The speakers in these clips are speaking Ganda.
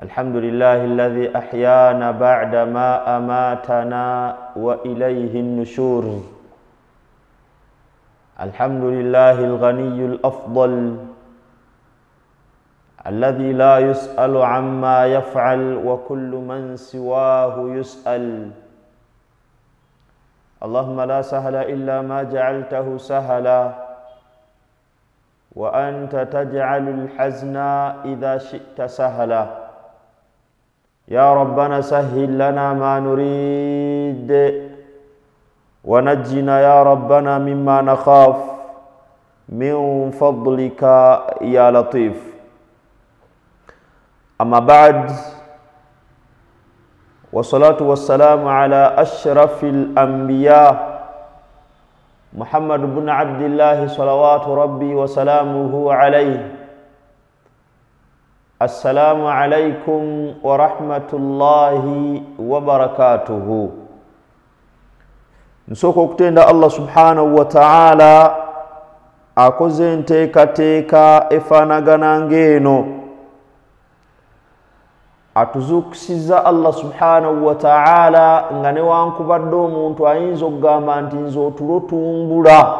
الحمد لله الذي أحيانا بعدما أماتنا وإليه النشور. الحمد لله الغني الأفضل الذي لا يسأل عما يفعل وكل من سواه يسأل. اللهم لا سهل إلا ما جعلته سهلا وأنت تجعل الحزن إذا شئت سهلا. يا ربنا سهل لنا ما نريد ونجنا يا ربنا مما نخاف من فضلك يا لطيف. أما بعد، والصلاة والسلام على أشرف الأنبياء محمد بن عبد الله صلوات ربي وسلامه عليه. السلام عليكم ورحمة الله وبركاته. Nsoko okutenda Allah subhanahu wa ta'ala akoze nteekateeka efaanagana ng'eno. Atuzukusiza Allah subhanahu wa ta'ala nga newankubadde omuntu ayinza okugamba nti nze otulo tumbula.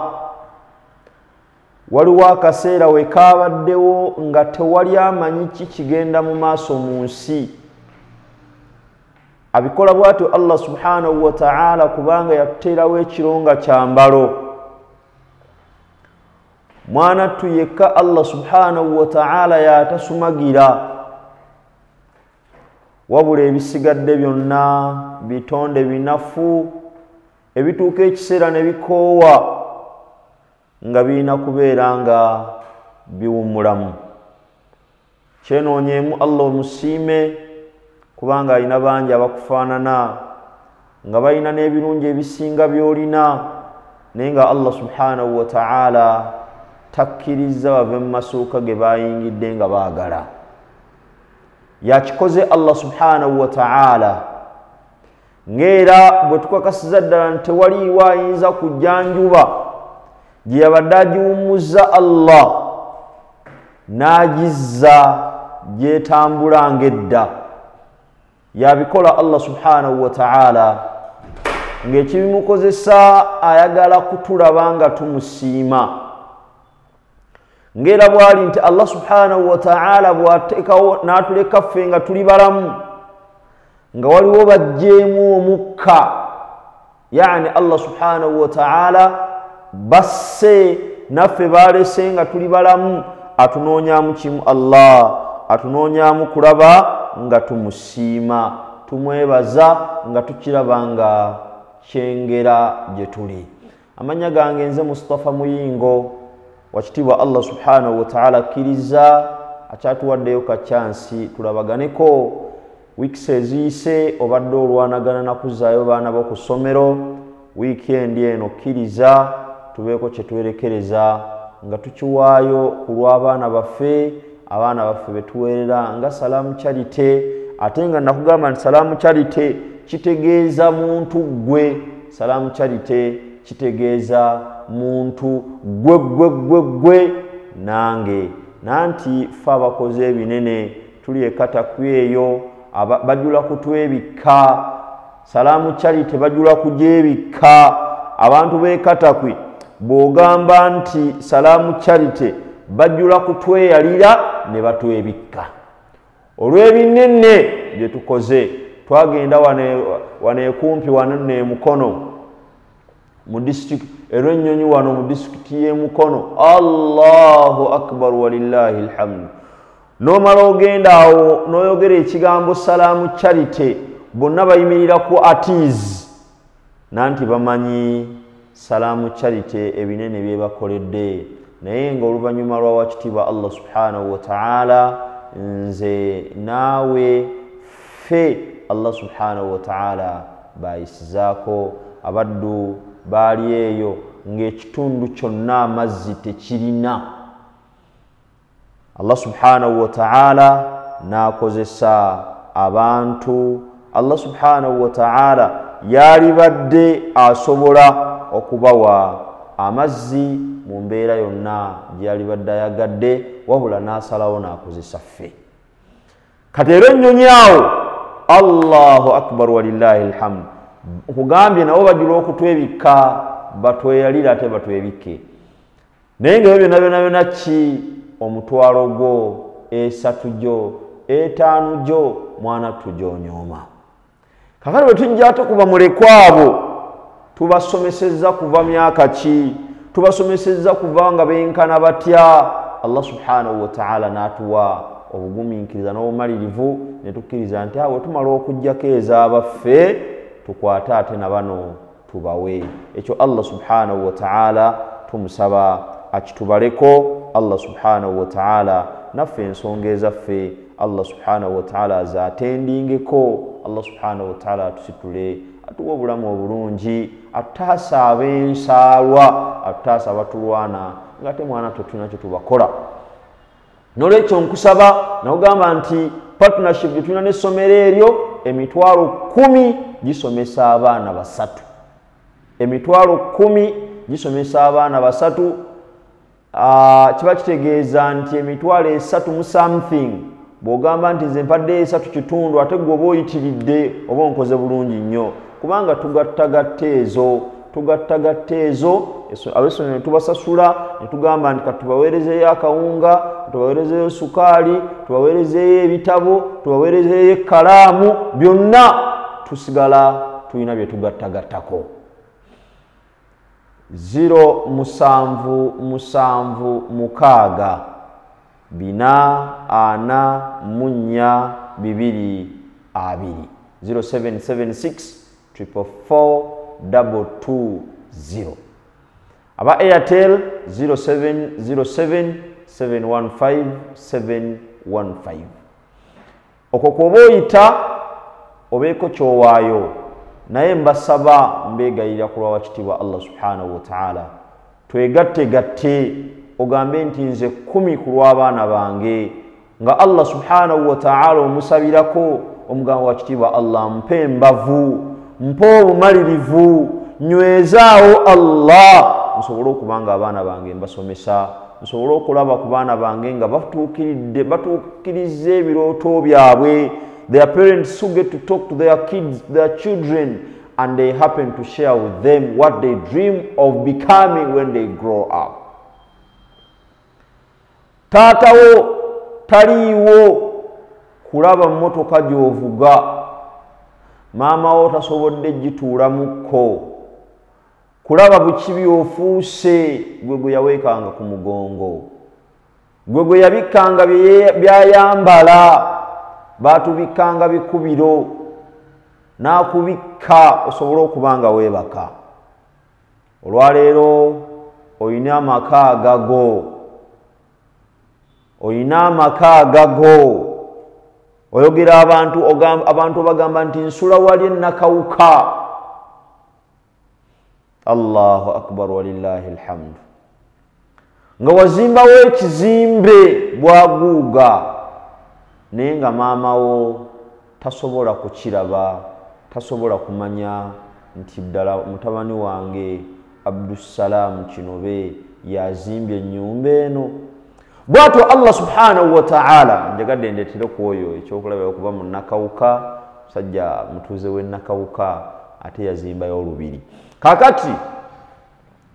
Waliwo akaseera we kaabaddewo nga tewali amanyi ki kigenda mu maaso mu nsi. Abikola bw'atyo Allah subhanahu wa ta'ala kubanga yakuteerawo ekironga kyambalo. Mwanattu yekka Allah subhanahu wa ta'ala yatasumagira, wabula ebisigadde byonna bitonde binafu ebituuka ekiseera ne bikoowa nga birina kubeera nga biwummulamu. Kyenoonyeemu Allah omusiime kubanga alina bangi abakufaanana nga balina n'ebirungi ebisinga by'olina, naye nga Allah subhanahu wa ta'ala takkiriza bave mu masuuka ge bayingidde nga baagala. Yakikoze Allah subhanahu wa ta'ala ng'era bwe tukakasiza ddala nti tewaliiwo ayinza kujja njuba gye yabadde agiwummuza Allah n'agizza gy'etambula ng'edda. Yabikola Allah subhanahu wa ta'ala ng'ekibimukozesa ayagala kutulaba nga tumusiima. Ngera bwali nti Allah subhanahu wa ta'ala bw'ateekawo n'atuleka ffe nga tuli balamu nga waliwo bajjeemu omukka, yani Allah subhanahu wa ta'ala basse naffe balese nga tuli balamu, atunoonyaamu kimu Allah, atunoonyaamu kulaba nga tumusiima, tumwebaza nga tukiraba nga kyengera gye tuli. Amanya gange nze Mustafa Muyingo, wakitibwa Allah subhanahu wa ta'ala akkiriza akyatuwaddeyo ka chansi tulabaganeko. Wiiki eziyise obadde olwanagana na kuzaayo baana b'oku ssomero. Wiikendi eno kkiriza tubeeko kye twerekereza nga tukiwaayo ku lw'abaana baffe, abaana baffe be tuweerera nga Salaamu Charity. Ate nga nakugamba nti Salaamu Charity kitegeeza muntu gwe. Salaamu Charity kitegeeza muntu gwe nange. Nanti ffe abakoze ebinene tuli ekataku eyo bajula kutwebikka. Salaamu Charity bajula kugyebikka. Abantu b'ekatakwi bw'ogamba nti Salaamu Charity bajula kutweyalira ne batwebikka. Olw'ebinene bye tukoze twagenda wane kumpi wane Mukono mu district Erwennyonyi wano mu district y'e Mukono. Allahu akbar walillahi alhamdu. Nomala ogenda awo n'oyogera ekigambo Salaamu Charity, bonna bayimirira ku atiz nanti bamanyi Salaamu Charity ebinene bye bakoledde. Naye ng'oluvannyuma lwa wakitiibwa Allah subhanahu wa ta'ala, nze naawe ffe Allah subhanahu wa ta'ala bayisizaako. Abaddu baali eyo ng'ekitundu kyonna amazzi tekirina. Allah subhanahu wa ta'ala n'akozesa abantu. Allah subhanahu wa ta'ala yalibadde asobola okubawa amazzi mu mbeera yonna gye yalibadde ayagadde, wabula n'asalawo n'akozesa ffe. katero ennyonyi awo Allahu akbar walillahi alhamd okugambye nabo bajula okutwebikka batweyalira ate batwebikke naye nga byonna byonna ki omutwalo gwo esatu gyo etaanu gyo mwana tujonyooma kakati bwe tujja ate kuba mulekwabo tubasomesezza kuva myaka ki tubasomesezza kuva nga benkana batya Allah subhanahu wa ta'ala n'atuwa obugumiikiriza n'obumalirivu ne tukkiriza nti awo tumala okujjako ez'abaffe tukwate ate na bano tubawe ekyo Allah subhanahu wa ta'ala tumusaba akitubaleko Allah subhanahu wa ta'ala naffe ensonga ezaffe Allah subhanahu wa ta'ala azatendingeko Allah subhanahu wa ta'ala atusitule atuwa obulamu obulungi ataasa ab'ensaalwa ataasa abatulwana ngate mwana tetulina kye tubakola n'olwekyo nkusaba nakugamba nti partnership gye tulina n'essomero eryo emitwalo 10 gisomesa abaana basatu emitwalo 10 gisomesa abaana basatu kiba kitegeeza nti emitwalo 3 mu something bw'ogamba nti nze mpadde 3 kitundu ate gwe oba oyitiridde oba onkoze bulungi nnyo kubanga tugattagatta ezo ab'essomero ne tubasasula ne tugamba nti katubaweerezeeyo akawunga tubaweerezeeyo sukaali tubaweerezeeyo ebitabo tubaweerezeeyo ekkalaamu byonna tusigala tulina bye tugattagattako 077 0776 444 aba Airtel 0707 715 715 okwo kwoba oyita obeeko kyowaayo naye mbasaba mbegayirira ku lwa kitiibwa Allah subhanahu wa ta'ala twegatte ogambe nti nze 10 ku lw'abaana bange nga Allah subhanahu wa ta'ala omusabirako omugamba wa kitiibwa Allah mpe embavu mpe obumalirivu nywezaawo Allah nsobole okubanga abaana bange mbasomesa nsobole okulaba ku baana bange nga batuukiriza ebirooto byabwe their parents who get to talk to their kids, their children, and they happen to share with them what they dream of becoming when they grow up. Taatawo taliiwo kulaba mmotoka gy'ovuga maama wo tasobodde gituulamukko kulaba bukibi ofuuse gwe gwe yaweekanga ku mugongo gwe gwe yabikkanga byayambala baatubikkanga bikubiro n'akubikka osobole okubanga weebaka olwaleero oyina amaka agago oyogera abantu obagamba nti nsula wali ennakawuka Allahu akbar walillahi alhamdu nga wazimbawo ekizimbe bwaguuga naye nga maama wo tasobola kukiraba tasobola kumanya nti ddala mutabani wange Abdussalam Kinobe yazimbye ennyumba eno bwatyo Allah subhanahu wa ta'ala njagadde ndeetera ku oyo ekyokulaba okuba mu nakawuka musajja mutuuze w'ennakawuka ate yazimbayo olubiri kakati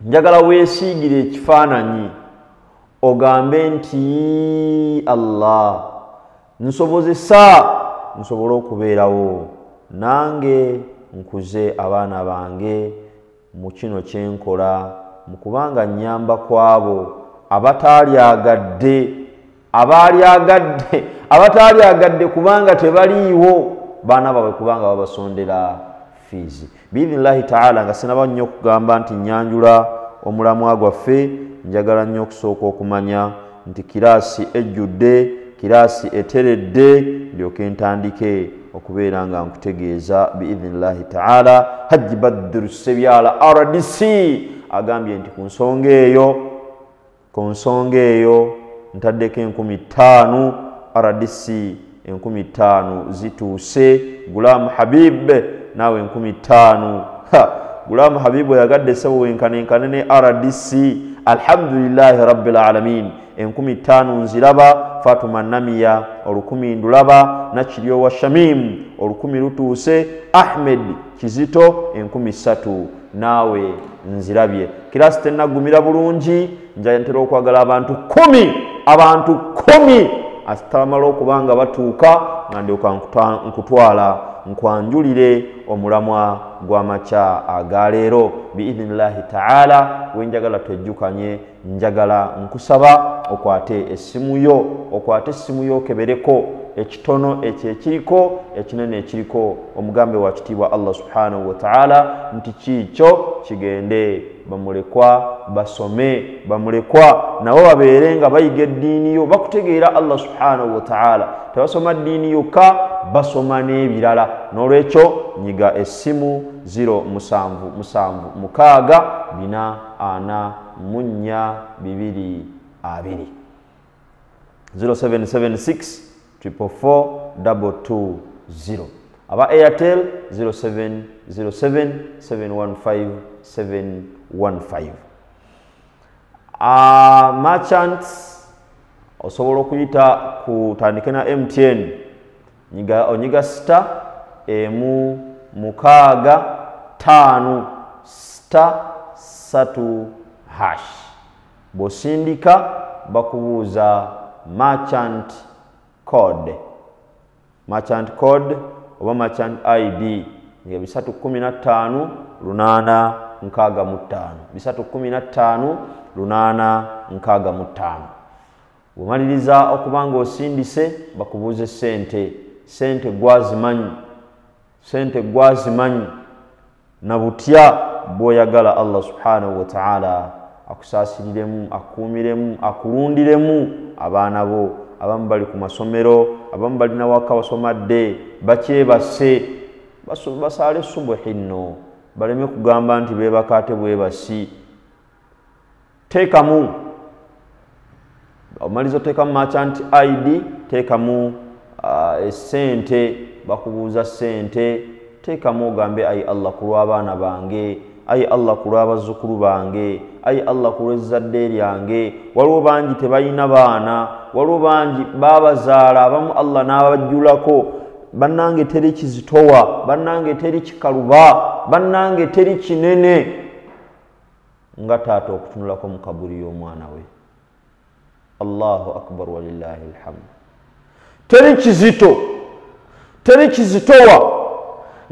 njagala weesiigire ekifaananyi ogambe nti Allah nsobozesa nsobole okubeerawo nange nkuze abaana bange mu kino kyenkola mu kubanga nnyamba kwabo abataalyagadde kubanga tebaliiwo baana baabwe kubanga babasondera fiizi biidhinillahi ta'ala nga sinaba nnyo okugamba nti nyanjula omulamwa gwaffe njagala nnyo okusooka okumanya nti kiraasi ejjudde kiraasi eteredde ndyoke ntandike okubeera nga nkutegeeza biidhinillahi ta'ala Hajji Badru Sebyala RDC agambye nti ku nsonga eyo ntaddeko 15,000 RDC 15,000 zituuse Gulamu Habib naawe 15,000 Gulamu Habibu yagadde sebo wenkanenkane ne RDC alhamdulillahi rabbil alamin 15,000 nziraba Fatuma Namiya olukumi ndulaba, Nakiryo wa Shamim olukumi lutuuse, Ahmed Kizito 3000 naawe nzirabye. Kirasi tenagumira bulungi, nja ntera okwagala abantu 10 asitamala okubanga batuuka nga ndyoka nkutwala nkwanjulire omulamwa gw'amakya agaleero biidhinillahi taala. Wenjagala twejjukanye, njagala nkusaba okwate essimu yo kebereko ekitono ekyekiriko ekinene ekiriko omugambe wa kitiibwa Allah subhanahu wa ta'ala nti kiikyo kigende bamulekwa basome, bamulekwa nabo babeere nga bayiga eddiini yo, bakutegeera Allah subhanahu wa ta'ala, tebasoma ddiini yokka, basoma n'ebirala. N'olwekyo nyiga essimu 07646 0776 444 220. Aba Airtel 0707 715 715. Merchants osobola okuyita kutandike na MTN onyiga star emu mukaaga 5 star 3 hash. Bosindika bakubuuza merchant code oba merchant ID nga 315 865 315 865. Bwomaliriza okubanga osindise bakubuuze sente gwazimanyi na butya bw'oyagala Allah subhanahu wa ta'ala akusaasiriremu, akuumiremu, akulundiremu abaana bo. Abamu bali ku masomero, abamu balina waka basomadde, bakyebase basaale subuhi nno, baleme kugamba nti beebakaate bwebasi. Teekamu omaliza oteekamu merchant ID, teekamu sente, bakubuuza sente, teekamu ogambe ayi Allah ku lw'abaana bange, ayi Allah ku lw'abazzukulu bange, ayi Allah ku lw'ezzadde lyange. Waliwo bangi tebalina baana, waliwo bangi baabazaala, abamu Allah n'abajjulako. Bannange teri kizitowa, bannange teri kikaluba, bannange teri kinene nga taata okutunulako mu kabuli y'omwana we. Allahu akbar walillahi alhamd. Teri kizitowa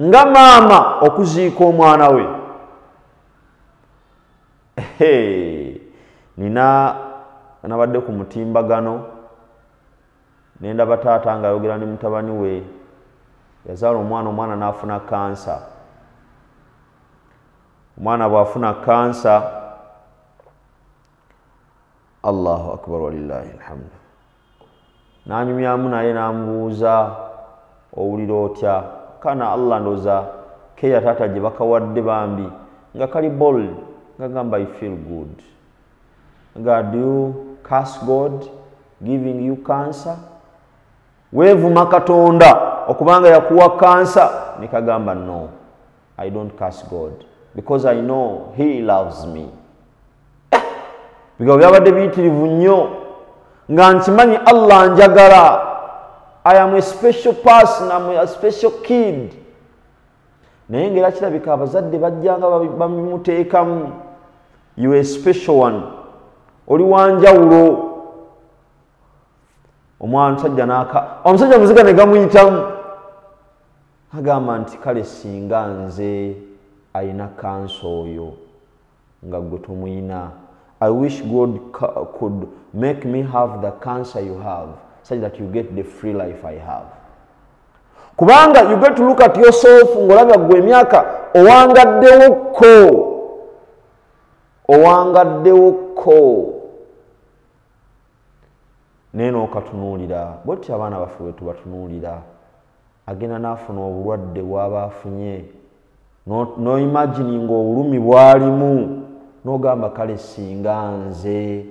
nga maama okuziika omwana we. Nabadde ku mutimbagano nendaba taata nga ayogera ne mutabani we, yazaala omwana n'afuna kansa. Omwana bw'afuna kansa, Allahu akbar walillahi alhamd, n'anyumyamu naye n'amubuuza owulira otya? Kana Allah ndoza keya taata gye bakawadde bambi nga kali bold, nga gamba I feel good. God, do you curse God giving you cancer? Weevuma Katonda okubanga yakuwa kansa? Nikagamba no, I don't curse God because I know he loves me. Bigambo byabadde biyitirivu nnyo nga nkimanyi Allah njagala. I am a special person, I'm a special kid. Naye ngera kirabika abazadde bajjanga bamuteekamu, you are a special one, oli wanjawulo. Omusajja muziga ne gamuyitamu agamba nti kale singa nze ayina kansa oyo nga gwe tomuyina, I wish God could make me have the cancer you have such that you get the free life I have. Kubanga you get to look at yourself ngolabya gwe emyaka owangaddewoko neno okatunuulira bwetyo abaana baffe bwe tubatunuulira, agenda n'afuna obulwadde bw'aba afunye, no imagining obulumi bw'alimu, n'ogamba kale singa nze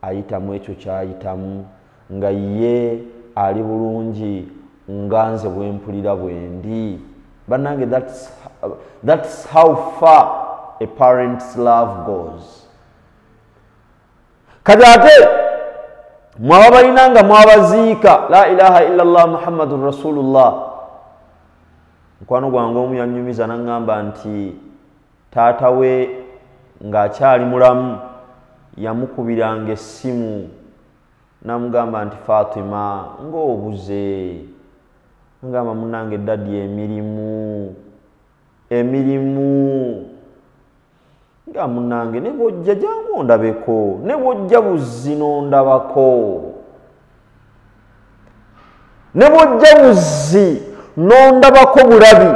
ayitamu ekyo kyayitamu nga ye ali bulungi nga nze bwe mpulira bwe ndi. Bannange, that's how far a parent's love goes. Kati ate mwaba balinanga mwabaziika la ilaha illallah muhammadun rasulullah. Mukwano gwange omu yannyumiza n'aŋŋamba nti taata we ng'akyali mulamu yamukubiranga essimu n'amugamba nti Fatima ng'obuze, ngamba munnange daddi emirimu nga munnange ne bw'ojja jangu ondabeko, ne bw'ojja buzzi n'ondabako, ne bw'ojja buzzi n'ondabako bulabi.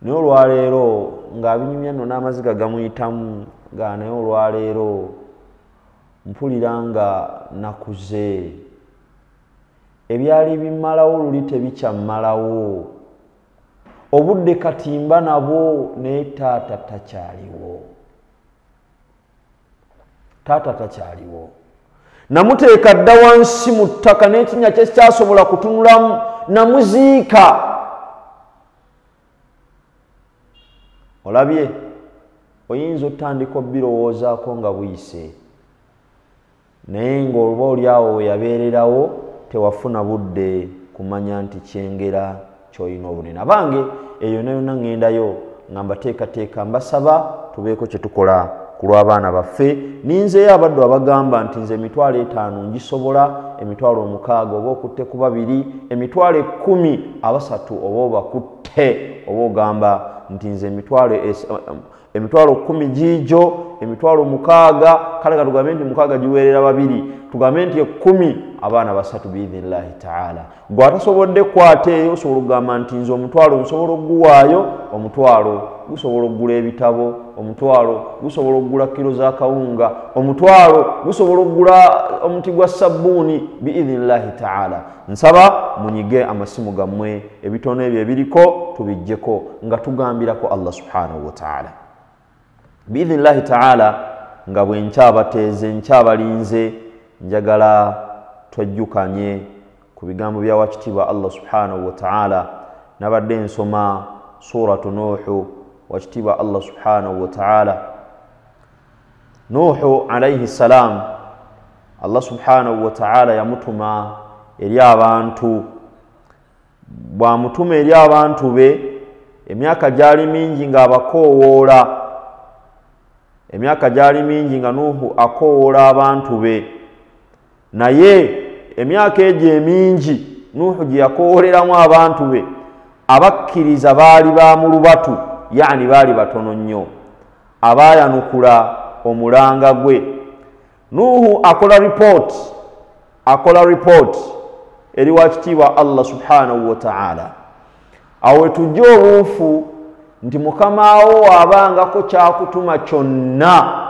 Naye olwaleero ng'abinyumya nno n'amaziga gamuyitamu nga naye olwaleero mpulira nga nakuze, ebyali bimmalawo luli tebikyammalawo, obudde katimba nabo, naye taata takyaliwo. Taata takyaliwo. Namuteeka dda wansi mu ttaka n'ekinnya kye kyasobola kutunulamu, namuziika. Olabye, oyinza otandika obbirowoozaako nga buyise, naye ng'oba oli awo we yabeererawo tewafuna budde kumanya nti kyengera ky'olina obunene. Abange eyo nayonna ŋŋendayo nga mbateekateeka, mbasaba tubeeko kye tukola ku lw'abaana baffe. Ninzeeyo abaddu abagamba nti nze emitwalo 5 ngisobola, emitwalo 6 oba okutte ku 2, emitwalo 10 abasatu oba obakutte, oba ogamba nti nze emitwalo 10 giijo, emitwalo 6, kale katugambe nti 6 giweerera 2, tugambe nti 10 abaana basatu biidhinillahi taala. Gwe atasobodde kwata eyo osobola okugamba nti nze omutwalo nsobola okuguwaayo, omutwalo gusobola okugula ebitabo, omutwalo gusobola okugula kilo za kawunga, omutwalo gusobola okugula omuti gwa sabbuuni biidhinillahi taala. Nsaba munyige amasimu gammwe, ebitono ebyo ebiriko tubijjeko nga tugambirako Allah subhanahu wa taala. Biidhinillahi taala nga bwe nkyabateeze nkyabalinze, njagala twejjukanye ku bigambo bya wakitiibwa Allah subhanahu wa taala. Nabadde nsoma suratu Nuhu, wakitiibwa Allah subhanahu wa taala. Nuhu alayhi salam, Allah subhanahu wa taala yamutuma eri abantu. Bw'amutuma eri abantu be, emyaka gyali mingi ng'abakoowoola, emyaka gyali mingi nga Nuhu akoowoola abantu be. Naye emyaka egyo emingi Nuhu gye yakoowooleramu abantu be, abakkiriza baali ba mu lubatu, yani baali batono nnyo, abaayanukula omulanga gwe. Nuhu akola report eri wakitiibwa Allah subhanahu wa ta'ala. Awe tujja oluufu nti mukamaawo waabangako kyakutuma kyonna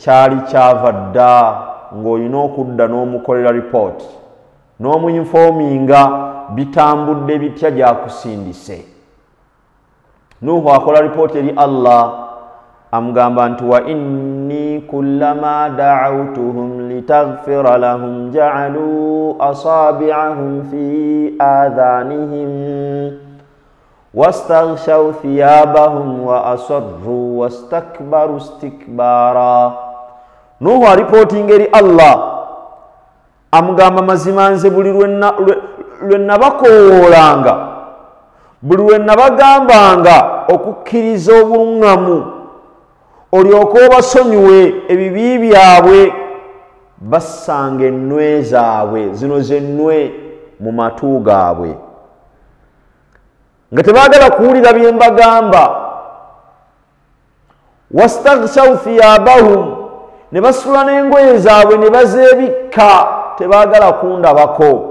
kyali kyava dda ng'olina okudda n'omukolera report, n'omuyinfoominga bitambudde bitya gyakusindise. Nuhu akola report eri Allah, amugamba nti wa inni kullama da'awtuhum litaghfira lahum ja'alu asabi'ahum fi adhanihim wastaghshaw thiyabahum wa asarru wastakbaru istikbara. Nuhu aripotinga eri Allah, amugamba mazima nze buli lwe nabakoowoolanga, buli lwe nabagambanga okukkiriza obuluŋŋamu olyoke obasonyiwe ebibi byabwe, bassanga ennwe zaabwe, zino z'ennwe mu matu gaabwe, nga tebaagala kuwulira bye mbagamba. Wastaghshaw thiyabahum, ne basula n'engoye zaabwe ne bazeebikka, tebaagala kundabako.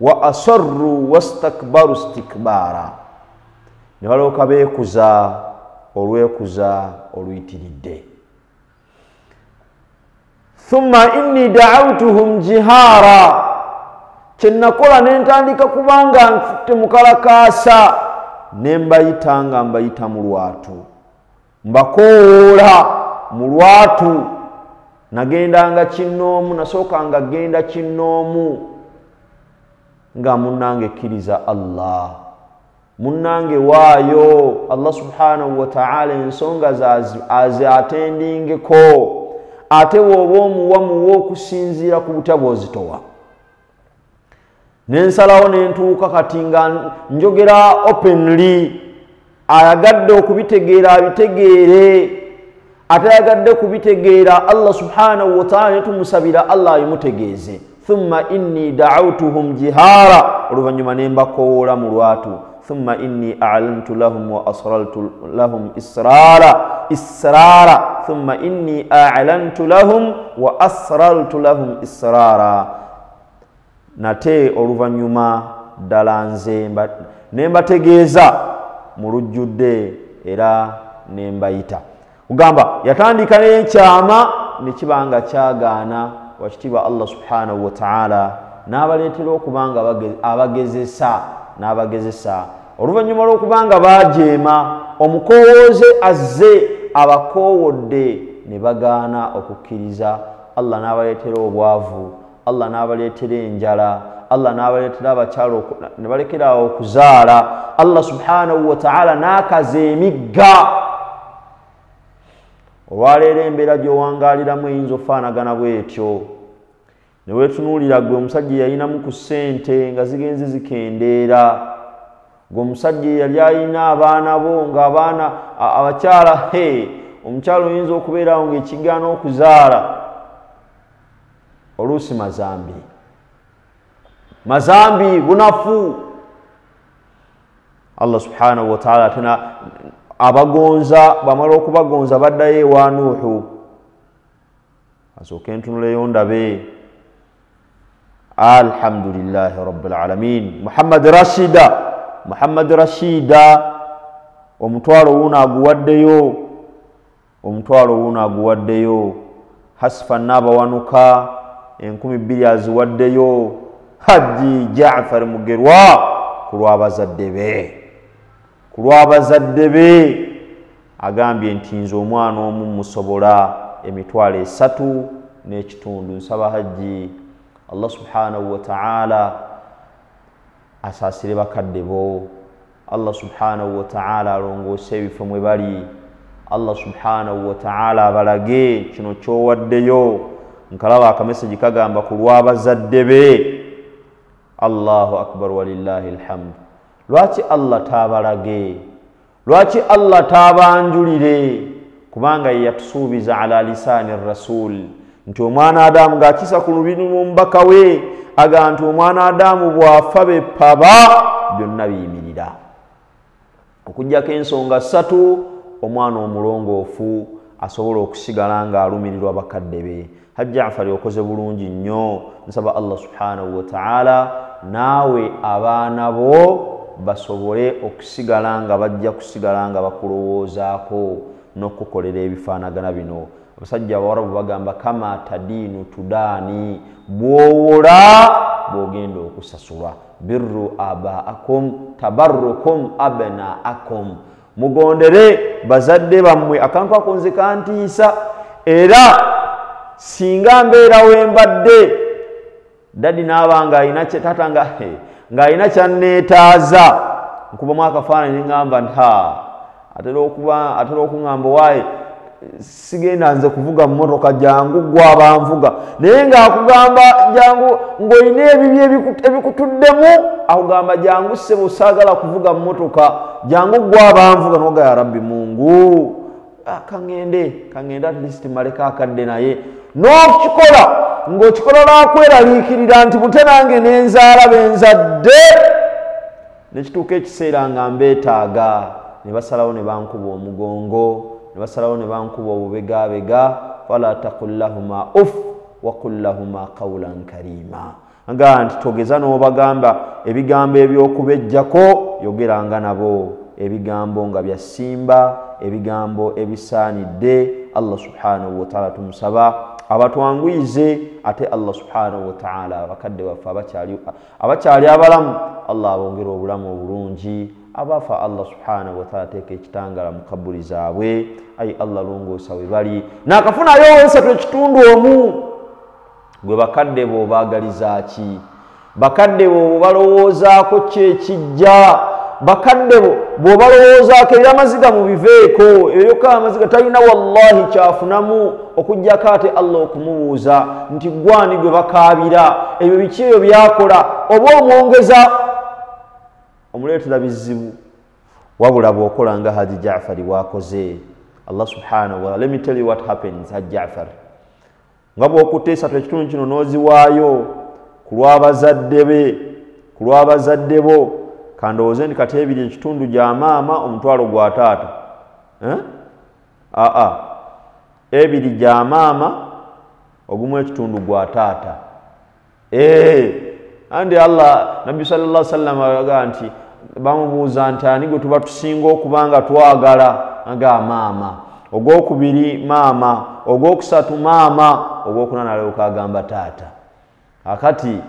Wa asarru wastakbaru istikbara, ne balooka beekuza olwekuza oluyitiridde. Thumma inni da'awtuhum jihara, kyenakola ne ntandika kubanga nfutte mukalakaasa, ne mbayita nga mbayita mu lwatu, mbakoowoola mu lwatu. Nagendanga kinnoomu, nasookanga genda kinnoomu nga munnange kkiriza Allah, munnange waayo Allah subhanahu wa ta'ala ensonga azatendingeko, ate woba omuwa okusinziira ku butya bw'ozitowa. Nensalawo nentuuka kati nga njogera openly, ayagadde okubitegeera abitegeere, atayagadde kubitegeera Allah subhanahu wa ta'ala netumusabira Allah ayimutegeeze. Thumma inni da'awtuhum jihara, oluvannyuma ne mbakoola mu lwatu. Thumma inni a'lantu lahum wa asrartu lahum israra. Thumma inni a'lantu lahum wa asrartu lahum israra. Nate oluvannyuma ddala nze ne mbategeeza mu lujjudde era ne mbayita. Kugamba yatandika n'enkyama ne kibanga kyagaana wakitiibwa Allah subhanahu wa ta'ala n'abaleetera okubanga n'abagezesa oluvannyuma lw'okubanga baajeema omukowooze azze abakoowodde ne bagaana okukkiriza. Allah n'abaleetera obwavu, Allah n'abaleetera enjala, Allah n'abaleetera abakyalo ne balekerawo okuzaala. Allah subhanahu wa ta'ala n'akaza emigga. Olwaleero embeera gy'owangaaliramu eyinza ofaanagana bw'etyo. Ne weetunuulira gwe omusajja yalinamu ku ssente nga zigenze zikendeera, gwe omusajja yali alina abaana bo ng'abaana abakyala, omukyalo oyinza okubeerawo ng'ekigaana okuzaala. Oluusi mazambi bunafu. Allah subhanahu wa ta'ala tena abagonza, bamala okubagonza baddayo ewa Nuuhu. Asooka entunuleyo ndabe. Alhamdulillahi rabbil alamin. Muhammad Rashida omutwalo wuno aguwaddeyo. Hasfa n'abawanuka 2,000 aziwaddeyo. Hajji Jaafar Mugerwa ku lw'abazadde be agambye nti nze omwana omu musobola 3,500. Nsaba Hajji Allah subhanahu wa ta'ala asaasire bakadde bo. Allah subhanahu wa ta'ala alongoose ebifo mwe bali. Allah subhanahu wa ta'ala abalage kino ky'owaddeyo. Nkalaba akameseji kagamba ku lw'abazadde be. Allahu akbar walillahi alhamd. Lwaki Allah taabalage? Lwaki Allah taabanjulire? Kubanga yatusuubiza ala lisaani rasul nti omwana Adamu ng'akisa ku lubiri lw'omubaka we aga nti omwana Adamu bw'afa beppaba byonna biyimirira, okuggyako ensonga 3 omwana omulongoofu asobola okusigala ng'alumirirwa bakadde be. Hajji Jaafar okoze bulungi nnyo. Nsaba Allah subhanahu wa ta'ala naawe abaana bo basobole okusigala nga bajja kusigala nga bakulowoozaako n'okukolera ebifaanagana bino. Abasajja Abawarabu bagamba kama tadiinu tudaani, bw'owola bw'ogenda okusasulwa. Birru abaakum tabarrukum abnaakum, mugondere bazadde bammwe. Akantu ako nze kantiisa, era singa mbeera wembadde dadi n'abanga alina tata ng'alina kyanneetaaza nkubamu akafaananyi ngamba nti atera okuŋŋamba waaye sigenda nze kuvuga mu motoka, jangu gwaba nvuga. Naye ng'akugamba jangu ng'olina ebibi ebikutuddemu, akugamba jangu ssebo saagala kuvuga mu motoka, jangu gwaba nvuga. Noga ya Rabbi Mungu kangende at least maleka akadde naye n'okikola ng'okikola lwakweraliikirira nti bute nange n'enzaala benzadde, nekituuka ekiseera nga mbeetaaga ne basalawo ne bankuba omugongo, ne basalawo ne bankuba obubegaabega. Fala taqul lahuma uff wa qul lahuma qawlan karima, nga nti togeza n'obagamba ebigambo eby'okubejjako, yogeranga nabo ebigambo nga bya ssimba, ebigambo ebisaanidde. Allah subhanahu wa ta'ala tumusaba abatwanguyize, ate Allah subhanahu wa ta'ala abakadde baffe abakyali abalamu Allah abongera obulamu obulungi, abafa Allah subhanahu wa ta'ala teeka ekitangala mu kabuli zaabwe. Ayi Allah longoosa we bali n'akafunayo wensatu ekitundu omu. Gwe bakadde bo baagaliza ki? Bakadde bo balowoozaako ki ekijja? Bakadde bo bw'obalowoozaako ebyamaziga mu biveeko, ebyoka amaziga talina wallahi kyafunamu. okujjako ate Allah okumubuuza nti gwani gwe bakaabira ebyo biki ebyo byakola oba omwongeza omuleetera bizibu wabula bw'okola nga Haji Jaafar bw'akoze. Allah subhanahu wa ta'ala, let me tell you what happens. Haji Jaafar nga bw'okuteesa ekitundu kino n'oziwaayo ku lw'abazadde bo kandowooze nti kati ebiri ekitundu gya maama omutwalo gwa taata. Ebiri gya maama ogumu ekitundu gwa taata. Andi Allah Nabbi sallallahu alaihi wasallam ayaga nti bamubuuza nti ani gwe tuba tusinga okubanga twagala nga maama, ogwokubiri maama, ogwokusatu maama, ogwokunana alyoka agamba taata. Akati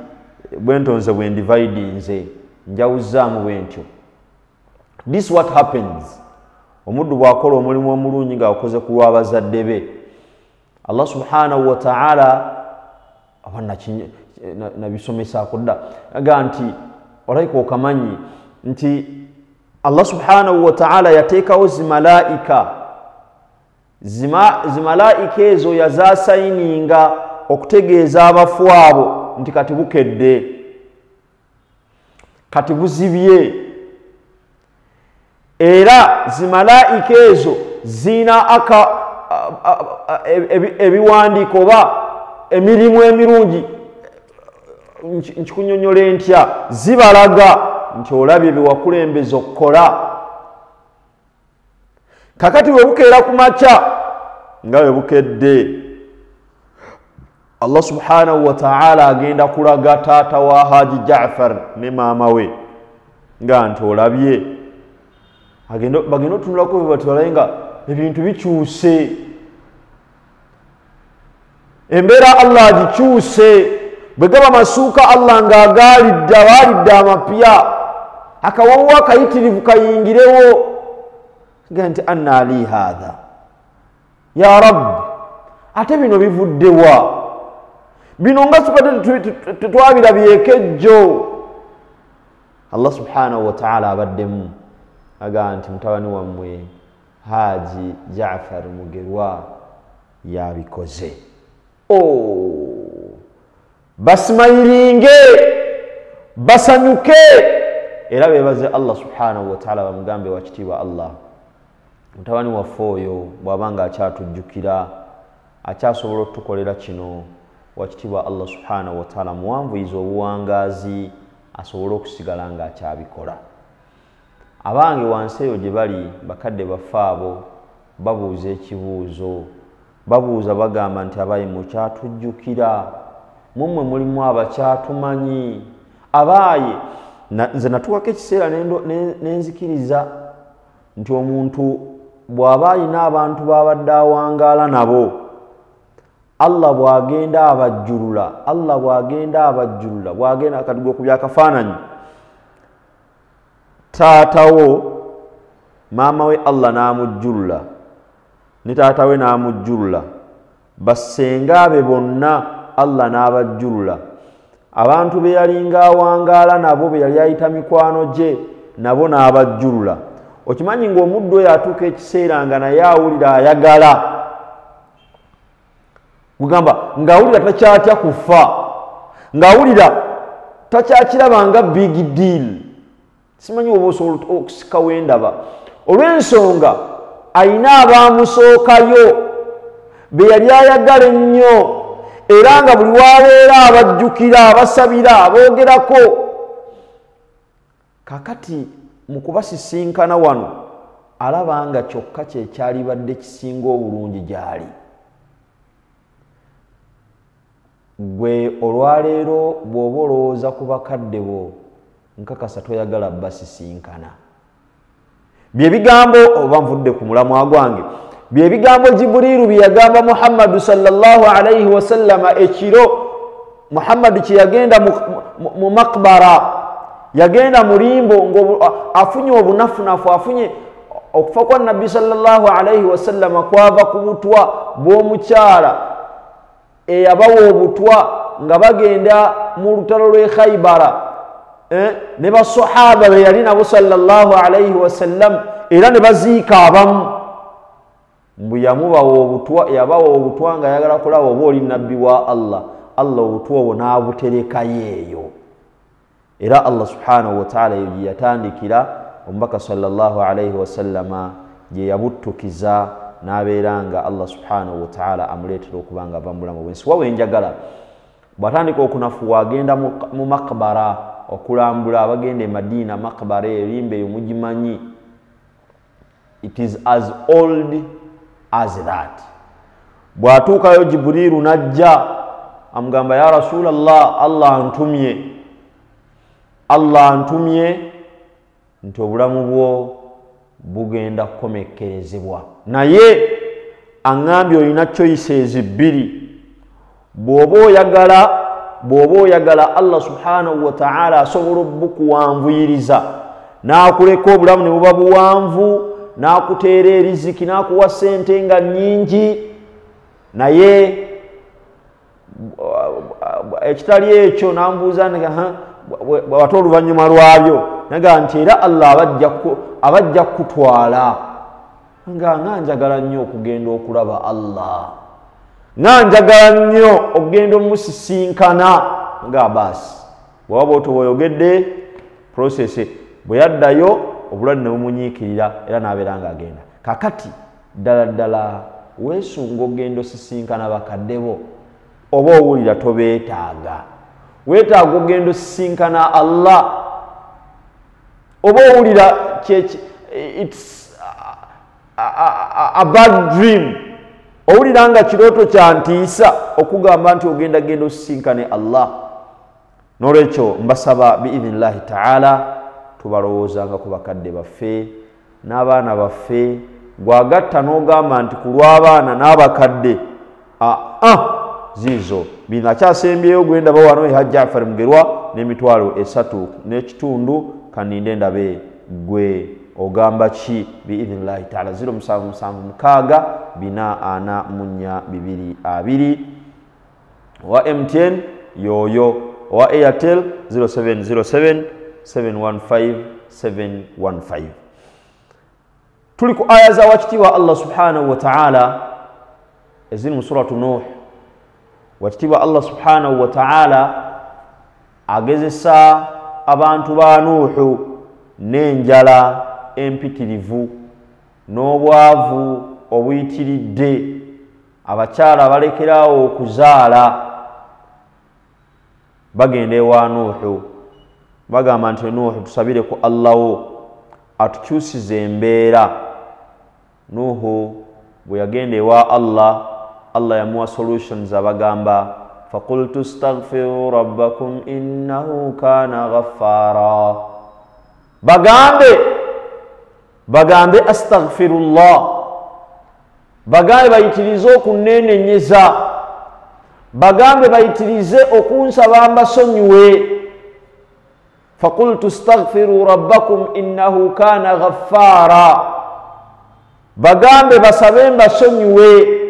bwentonze bwendivide nze njawuzaamu bwentyo. This what happens omuddu bw'akola omulimu omulungi ng'akoze ku lw'abazadde be. Allah subhanahu wa ta'ala nabisomesako dda aga nti olaika okamanyi nti Allah subhanahu wa ta'ala yateekawo zimalaika ezo yazaasayininga okutegeeza abafu abo nti kati bukedde, kati buzibye. Era zimalaika ezo zina ebiwandiiko oba emirimu emirungi nkikunyonyola ntya zibalaga nti olabye byewakulembeza okukola. Kakati bwe bukeera ku makya nga bwe bukedde, Allah subhanahu wa ta'ala agenda kulaga taata wa Haji Jaafar ne maama we nga nti olabye bagenda otunulako bwe bati balabe nga ebintu bikyuse, embeera Allah agikyuse. Bwe gaba masuuka Allah ng'agaalidde amapya, akawawu akayitirivu kayingirewo nga nti anna li haadha ya rabbi, ate bino bivuddewa? Bino nga tukadde tetwabirabyeko ejjo. Allah subhanahu wa ta'ala abaddemu aga nti mutabani wammwe Haji Jaafar Mugerwa yabikoze. Basimayiringe, basanyuke, era bebaze Allah subhanahu wa ta'ala bamugambe wakitiibwa Allah, mutabani waffe oyo bw'abanga akyatujjukira akyasobola okutukolera kino, wakitiibwa Allah subhanahu wa ta'ala muwanvuyiza obuwangaazi asobole okusigala nga akyabikola. Abange wansi eyo gye bali bakadde baffe abo babuuza ekibuuzo, babuuza bagamba nti abayi mukyatujjukira, mumwe mulimu abakyatumanyi. Abaaye nze natuwako ekiseera nenzikiriza nti omuntu bw'aba alina abantu b'abadde awangaala nabo, Allah bw'agenda abajjulula, bw'agenda akadigwa ku byakafaananyi, taatawo maama we Allah n'amujjulula ne taata we n'amujjulula, bassenga be bonna Allah n'abajjulula, abantu be yalinga awangaala nabo be yali ayita mikwano gye nabo n'abajjulula. Okimanyi ng'omuddu oyo atuuka ekiseera nga naye awulira ayagala, kugamba ng'awulira takyatya kufa, ng'awulira takyakiraba nga big deal. Simanyi oba osobola okusikawo endaba olw'ensonga ayina abaamusookayo be yali ayagala ennyo, era nga buli wabeera abajjukira, abasabira, aboogerako. Kakati mu kubasisinkana wano alaba nga kyokka kyekyalibadde kisinga obulungi gy'ali. Gwe olwaleero bw'oba olowooza ku bakadde bo nkakasa toyagala basisinkana. Bye bigambo oba nvudde ku mulamwa gwange, bye bigambo Jibriilu bye yagamba Muhammadu sallallahu alayhi wa sallama ekiro Muhammadu kye yagenda mu makbara, yagenda mu limbo afunye obunafunafu, afunye okufa kwa Nabbi sallallahu alayhi wa sallama kwava ku butwa bw'omukyala eyabawa obutwa nga bagenda mu lutalo lw'e Khaybara, ne basahaba be yali nabo sallallahu alayhi wa sallam, era ne baziika abamu. mbu yabawa obutwa nga ayagala kulaba oba oli nabbi wa Allah obutwa obwo n'abuterekayo eyo. Era Allah subhanahu wa ta'ala yatandikira omubaka sallallahu alayhi wasallama gye yabuttukiza n'abeera nga Allah subhanahu wa ta'ala amuleetera okuba nga ava mu bulamu bw'ensi. Wawe njagala bw'atandika okunafuwa agenda mu makbara okulambula abagenda e Madina. Makbara erimbe eyo mugimanyi, it is as old as that. Bw'atuukayo Jibrilu najja amugamba ya Rasulallah, Allah antumye nti obulamu bwo bugenda kukomekkerezebwa, naye aŋŋambye olina choices bbiri. bw'oba oyagala Allah subhanahu wa ta'ala asobola obukuwanvuyiriza n'akuleka obulamu ne buba buwanvu, n'akuteera eriziki, n'akuwa ssente nga nnyingi, naye ekitali ekyo n'ambuuza ate oluvannyuma lwabyo naga nti era Allah abajja kutwala nga njagala nnyo okugenda okulaba Allah, nga njagala nnyo okugenda omusisinkana nga baasi. bw'oba bw'otoyogedde process bwe yaddayo obulwadde ne bumunyiikirira era n'abeera nga agenda. Kakati ddala weesunga ogenda osisinkana bakadde bo oba owulira tobeetaaga, weetaaga ogenda osisinkana Allah oba owulira it's a bad dream, owulira nga kirooto kya ntiisa okugamba nti genda osisinkane Allah. N'olwekyo mbasaba biidhinillahi ta'ala tubalowoozanga ku bakadde baffe n'abaana baffe. Gwagatta n'ogamba nti ku lw'abaana n'abakadde ziizo binakyasembyeyo gwenda bawano Hajji Jaafar Mugerwa n'emitwalo 3.5 kaninde ndabe gwe ogamba ki biidhinillahi ta'ala. 0776 wa MTN yoyo wa Airtel 0707 715 715. tuli ku aya za wakitiibwa Allah subhanahu wa ta'ala eziri mu suratu Nuh. Wakitiibwa Allah subhanahu wa ta'ala agezesa abantu ba Nuhu n'enjala empitirivu n'obwavu obuyitiridde, abakyala balekerawo okuzaala bagenda ewa Nuhu bagamba nti Nuhu tusabire ku Allah wo atukyusize embeera. Nuhu bwe yagenda ewa Allah yamuwa solutions abagamba faqultu astaghfiru rabbakum innahu kana ghaffara. bagambe astaghfirullah, bagambe bayitirize okunnenenyeza, bagambe bayitirize okunsaba mbasonyiwe. faqultu astaghfiru rabbakum innahu kana ghaffara, bagambe basabe mbasonyiwe.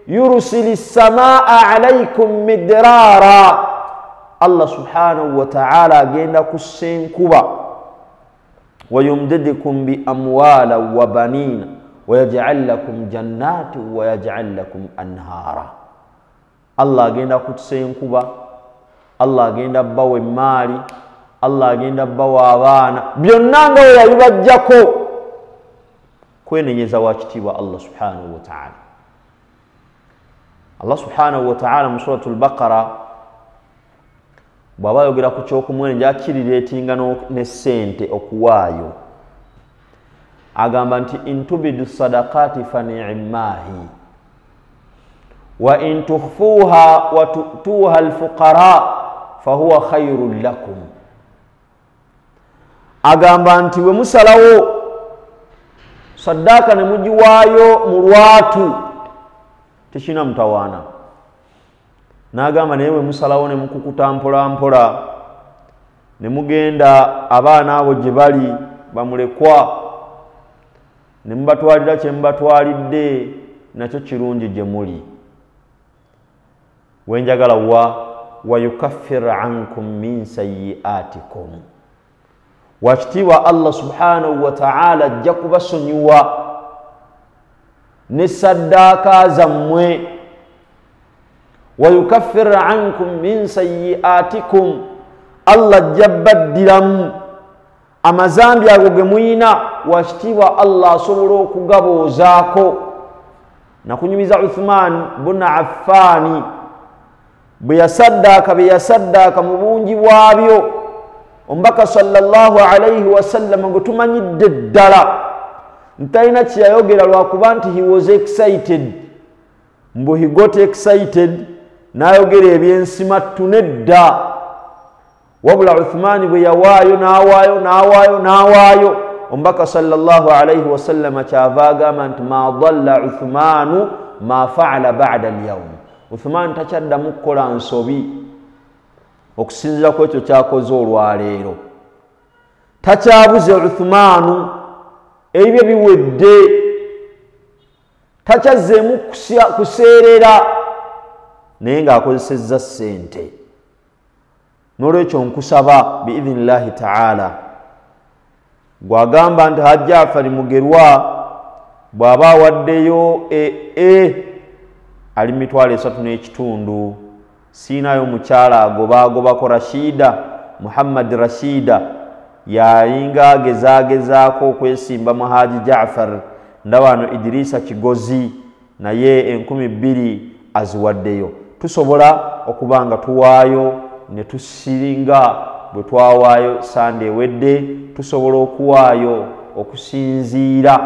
yurusili samaa alaykum midrara, Allah subhanahu wa ta'ala agenda kussa enkuba. wayumdidukum bi amwala wa banina wayaj'al lakum jannati wayaj'al lakum anhara. Allah agenda kussa enkuba, Allah agenda bawa emaali, Allah agenda bawa abaana, byonna nga we yabibajjako. kwenenyeza wakitiibwa Allah subhanahu wa ta'ala. Allah subhanahu wa ta'ala mu suratul Baqara bw'aba ayogera ku ky'okumweneja akirireetinga n'essente okuwaayo, agamba nti intubidu sadaqati fani'immahi wa in tukhfuha wa tu'tuha alfuqara fahuwa khayrun lakum. agamba nti we musalawo saddaaka ne mugiwaayo mu lwatu tekina mutawaana. N'agamba naye we musalawo ne mukukuta mpola mpola ne mugenda abaana abo gye bali bamulekwa ne mubatwalira kye mubatwalidde, nakyo kirungi gye muli. wenjagala wa yukaffir ankum min sayyi'atikum. wakitiibwa Allah subhanahu wa ta'ala ajja kubasonyiwa ne saddaaka zammwe wayukaffir ankum min sayyi'atikum Allah jabbadiramu amazambi ago ge muyina wakitiibwa Allah asobola okugaboozaako nakunyumiza Uthman bun Affani bwe yasaddaaka mu bungi bwabyo omubaka sallallahu alayhi wasallam gwe tumanyidde ddala ntalina kyeyayogera lwakuba nti he was excited mbu he got excited n'ayogera eby'ensimattu nedda wabula Uthman bwe yawaayo n'awaayo omubaka sallallahu alayhi wasallam kyava agamba nti ma dalla Uthmanu ma faala ba'da al-yawm Uthman takyaddamu kukola nsobi okusinziira ku ekyo kyakoze olwaleero takyabuze Uthmanu ebyo biwedde takyazzeemu kuseerera naye ng'akozesezza ssente n'olwekyo nkusaba biidhinillahi ta'ala gwagamba nti Hajjafari Mugerwa bw'aba awaddeyo ali mitwalo 3.5 siinayo mukyala agobagobako Rashida Muhammad Rashida yalinga agezaagezaako okwesimba mu Haji Jaafar ndaba wano Idrisa Kigozi naye 2,000 aziwaddeyo tusobola okubanga tuwaayo ne tusiringa bwe twawaayo Sunday ewedde tusobola okuwaayo okusinziira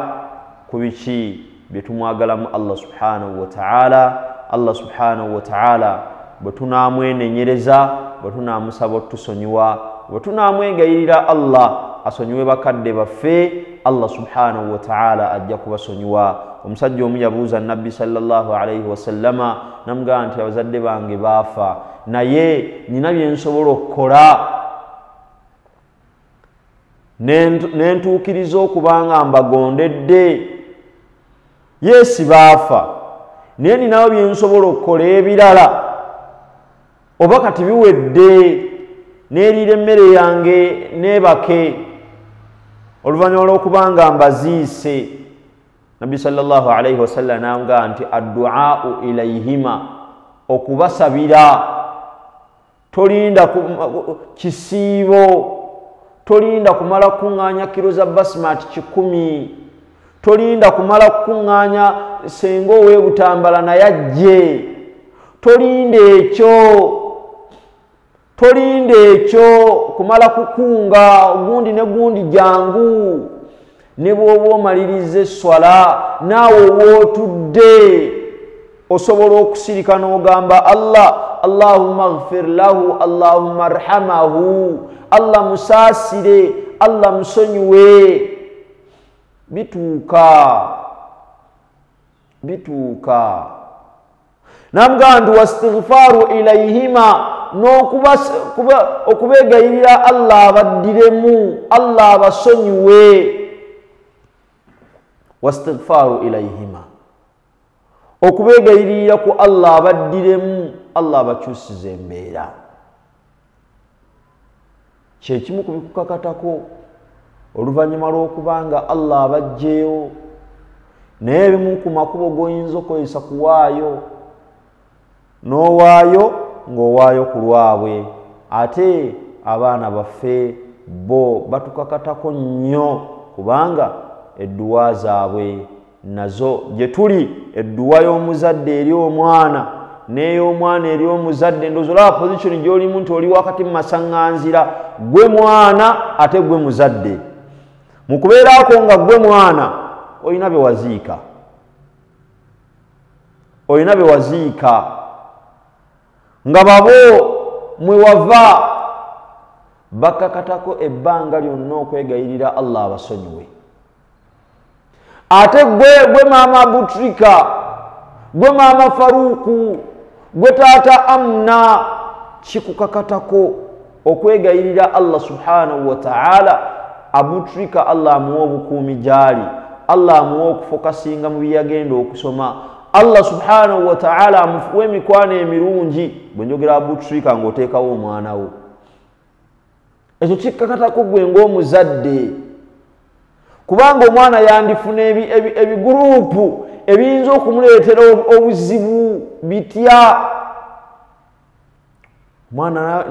ku biki bye tumwagalamu Allah subhanahu wa ta'ala. Allah subhanahu wa ta'ala bwe tunaamwenenyereza bwe tunaamusaba otusonyiwa bwe tunaamwegayirira Allah asonyiwe bakadde baffe Allah subhanahu wa ta'ala ajja kubasonyiwa. Omusajja omu yabuuza Nabbi sallallahu alayhi wasallama namugamba nti abazadde bange baafa naye nina bye nsobola okukola nentuukiriza okubanga mbagondedde yesi baafa naye ninawo bye nsobola okukola ebirala oba kati biwedde neeriira emmere yange neebake oluvannyuma lw'okubanga mbaziise. Nabbi sallallahu alayhi wasallam namugamba nti addu'aau ilayhima okubasabira tolinda kisiibo tolinda kumala kuŋŋaanya kiro za basmati 100 tolinda kumala kuŋŋaanya senga ow'ebutambala naye ajje tolinda ekyo kumala kukunga gundi ne gundi jangu ne bw'oba omaliriza esswala naawe wootudde osobola okusirika n'ogamba Allahumma ghfir lahu Allahumma arhamahu Allah musaasire Allah musonyiwe. bituuka namugamba nti wastighfaru ilayhima n'okubegayirira Allah abaddiremu Allah abasonyiwe. Wastighfaru ilayhima okubegayirira ku Allah abaddiremu Allah abakyusize embeera kyekimu ku bikukakatako oluvannyuma lw'okubanga Allah abajjeewo naye ebimu ku makubo g'oyinza okozesa kuwaayo n'owaayo ng'owaayo ku lwabwe ate abaana baffe bo batukakatako nnyo kubanga edduwa zaabwe nazo gye tuli edduwa y'omuzadde eri omwana n'ey'omwana eri omuzadde ndowooza olaba position gy'olimu nti oli wakati mu masaŋŋanzira gwe mwana ate gwe muzadde mu kubeeraako nga gwe mwana olina bye waziika nga babo mwe wava bakakatako ebbanga lyonna okwegayirira Allah abasonyiwe. Ate gwe maama Butrika gwe maama Faruku gwe taata Amna kikukakatako okwegayirira Allah subhanahu wa ta'ala. Abutrika Allah amuwa obukuumi gyali Allah amuwa okufokasinga mu byagenda okusoma Allah subhanahu wa ta'ala amufuwa emikwano emirungi bwe njogera Abutrika ng'oteekawo omwana wo ekyo kikakatako gwe ng'omuzadde kubanga omwana yandifuna ebiguruupu ebiyinza okumuleetera obuzibu bitya. Mwana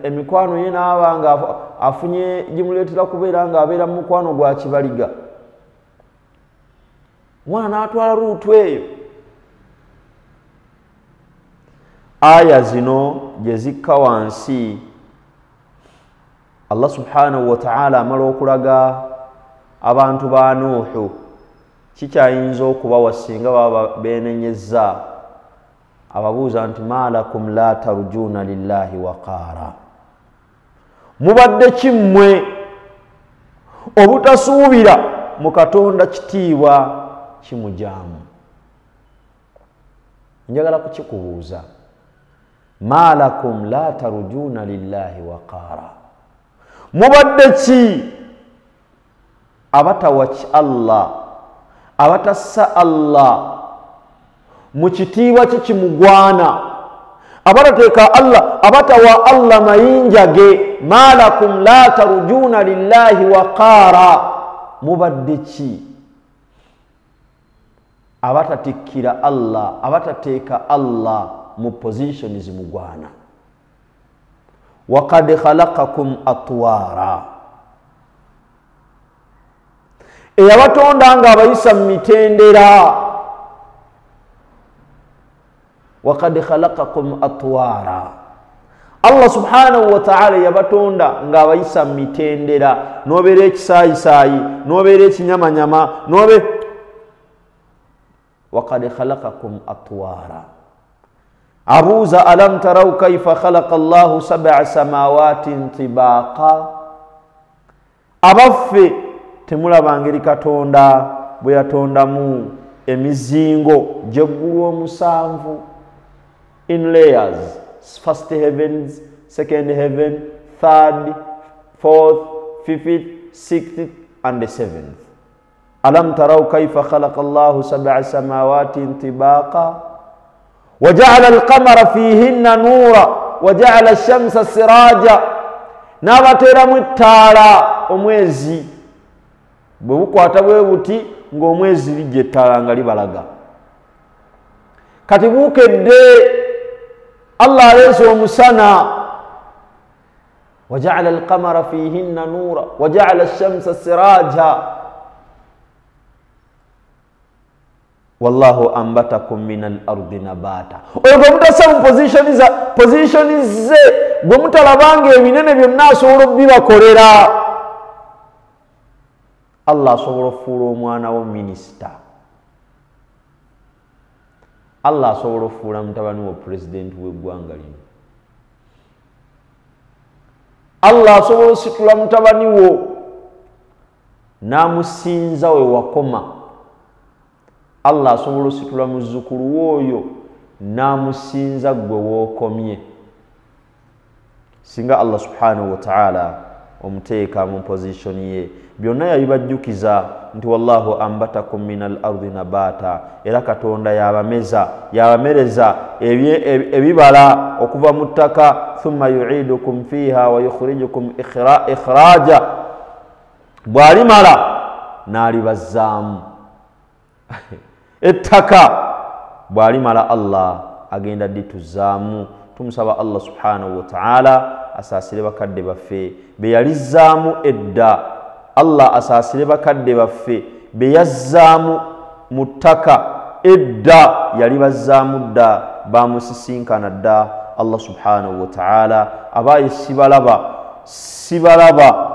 emikwano ye n'aba nga afunye gimuleetera kubeera ng'abeera mu mukwano gwa kibaliga. Mwana n'atwala luutu eyo. Aya zino gye zikka wansi, Allah subhanahu wa ta'ala amala okulaga abantu ba Nuuhu kikyayinza okubawa singa baba beenenyezza, ababuuza nti ma lakum la tarjuna lillahi waqaara, mubadde kimmwe obutasuubira mu Katonda kitiibwa kimujaamu. Njagala kukikubuuza, ma lakum la tarjuna lillahi waqaara, mubadde ki abatawa Allah, abatassa Allah mu kitiibwa kikimugwana, abatateeka Allah, abatawa Allah mayinja ge. Ma lakum la tarjuna lillahi waqaara, mubadde ki abatatikira Allah, abatateeka Allah mu position zimugwana. Waqad khalaqakum atwara, eyabatonda nga abayisa mu mitendera. Waqad khalaqakum atwara, Allah subhanahu wa ta'ala yabatonda nga abayisa mu mitendera, nobeera ekisaayisayi, nobeera ekinyamanyama, waqad khalaqakum atwara. Abuuza alam tarau kaifa khalaqa Allahu sab'a samawatin tibaqa, abaffe temulaba ngeri Katonda bwe yatondamu emizingo gy'eggulu omusanvu, in layers, first heavens, second heaven, third, fourth, fifth, sixth and the seventh. Alam tarau kaifa khalaqa Allahu sab'a samawatin tibaqa وجعل القمر فيهن نورا وجعل الشمس سراجا, n'abateramu ettaala omwezi bwe bukwata bwe buti ng'omwezi lijja ettaala nga libalaga. Kati bukedde Allah aleese omusana. وجعل القمر فيهن نورا وجعل الشمس سراجا wallahu ambatakum minal ardi nabata. Oyo gwe mutassa mu position ze, gwe mutalabanga ebinene byonna asobola okubibakolera. Allah asobola okufuula omwana wo minisita, Allah asobola okufuula mutabani wa pulezidenti w'eggwanga lino, Allah asobola ositula mutabani wo n'amusinza we wakoma, Allah asobola ositula muzzukulu w'oyo n'amusinza gwe w'okomye, singa Allah subhanahu wa ta'ala omuteeka mu position ye. Byonna yabibajjukiza nti wallahu ambatakum minal ardi nabata, era Katonda yabamereza ebibala okuva mu ttaka. Thumma yu'idukum fiha wa yukhrijukum ikhraja, bw'alimala n'alibazzaamu ettaka, bw'alimala Allah agenda dituzaamu. Tumusaba Allah subhanahu wa ta'ala asaasire bakadde baffe be yalizzaamu edda. Allah asaasire bakadde baffe be yazzaamu mu ttaka edda, yalibazzaamu dda, bamusisinkana dda. Allah subhanahu wa ta'ala abaye sibalaba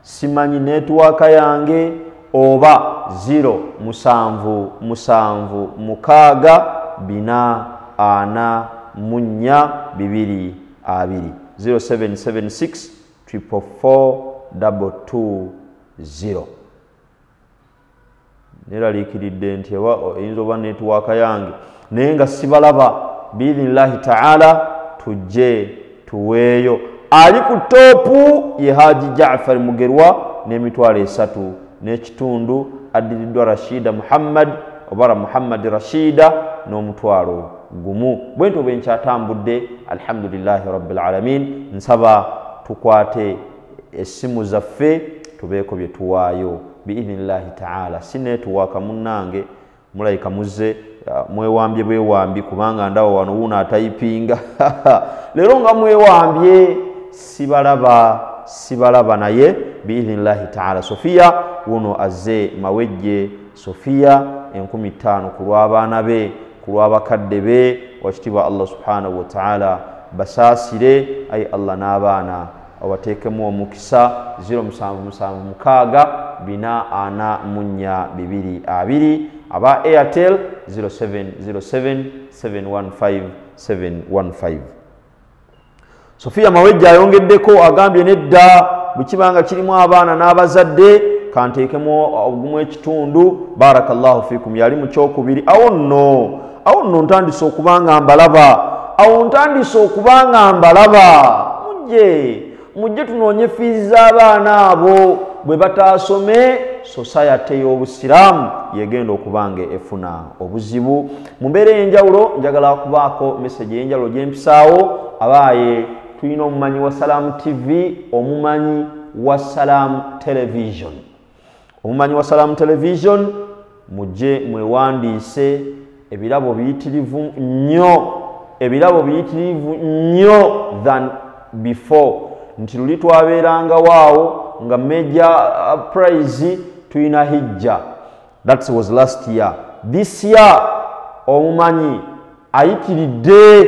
simanyi networka yange oba 0-774-442 0776 444-220. Neraliikiridde nti eyinza oba networka yange naye nga sibalaba. Biidhnillahi ta'ala tujje tuweeyo. Ali ku toopu ye Haji Jaafar Mugerwa n'emitwalo 3 n'ekitundu, addiriddwa Rashida Muhammad obara Muhammad Rashida n'omutwalo 1. Bwentyo bwe nkyatambudde, alhamdulillahi rabbil alamin. Nsaba tukwate essimu zaffe tubeeko bye tuwaayo. biidhnillahi taala. Si network munnange mulayika muzze mwewambye bwewambi kubanga ndawo wano wuno atayipinga leero nga mwewambye sibalaba naye biidhnillahi taala. Sofia wuno azze mawejje Sofia 50,000 ku lw'abaana be ku lw'abakadde be wakitibwa Allah subhanahu wa taala basaasire ayi Allah n'abaana awateekemu omukisa 0776 aba Airtel 0707715715. Sofia mawejja ayongeddeko agambye nedda bukibanga kirimu abaana n'abazadde kanteekemu ogumu ekitundu. Barakallahu fikum. Yali mu kyokubiri. Awo nno ntandise okubanga mbalaba mujje tunoonye fiizi z'abaana abo bwe bataasome society y'obusiraamu yegenda okubanga efuna obuzibu. Mu mbeera ey'enjawulo njagala kubaako message ey'enjawulo gye mpisaawo. Abaaye tulina omumanyi wa Salaamu TV, omumanyi wa Salaamu Television. Omumanyi wa Salaamu Television mujje mwewandiise ebirabo biyitirivu nnyo than before. Nti luli twabeeranga waawo nga major prize tuyina hijja. That was last year. This year omumanyi ayitiridde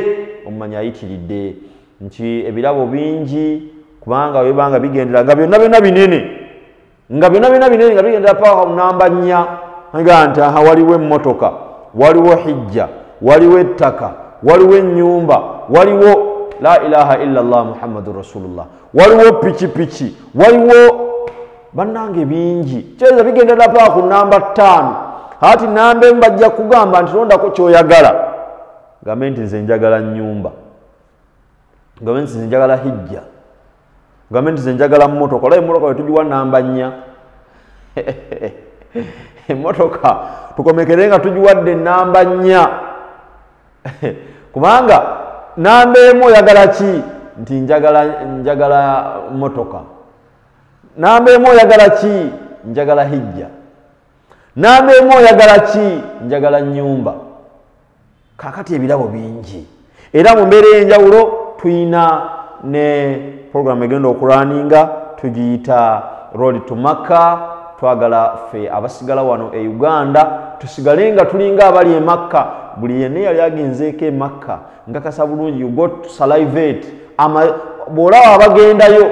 nti ebirabo bingi kubanga webanga bigendera nga byonna binene nga bigendera paka namba 4 nga nti waliwo emmotoka, waliwo hijja, waliwo ettaka, waliwo ennyumba, waliwo la ilaha illa Allah Muhammadur Rasulullah, waliwo pikipiki, waliwo bannange bingi kyeza bigendera paka ku namba 5. Hati namba mbajja kugamba nti londako kyoyagala. Gamenti nze njagala nnyumba, gamenti nze njagala hijja, gamenti nze njagala mmotoka. Olaba emmotoka wetugiwa namba 4 emmotoka tukomekerenga tugiwadde namba 4 kubanga namba emu oyagala ki? Nti njagala mmotoka. Namba emu oyagala ki? Njagala hijja. Namba emu oyagala ki? Njagala nnyumba. Kakati ebirabo bingi era mu mbeera ey'enjawulo tuyina ne program egenda okulaninga tugiyita Road to Makkah. Twagala ffe abasigala wano e Uganda tusigale nga tulinga abali e Makkah. Buli yenna yali agenzeeko e Makkah nkakasa bulungi, you got to salivate. Bw'olaba abagendayo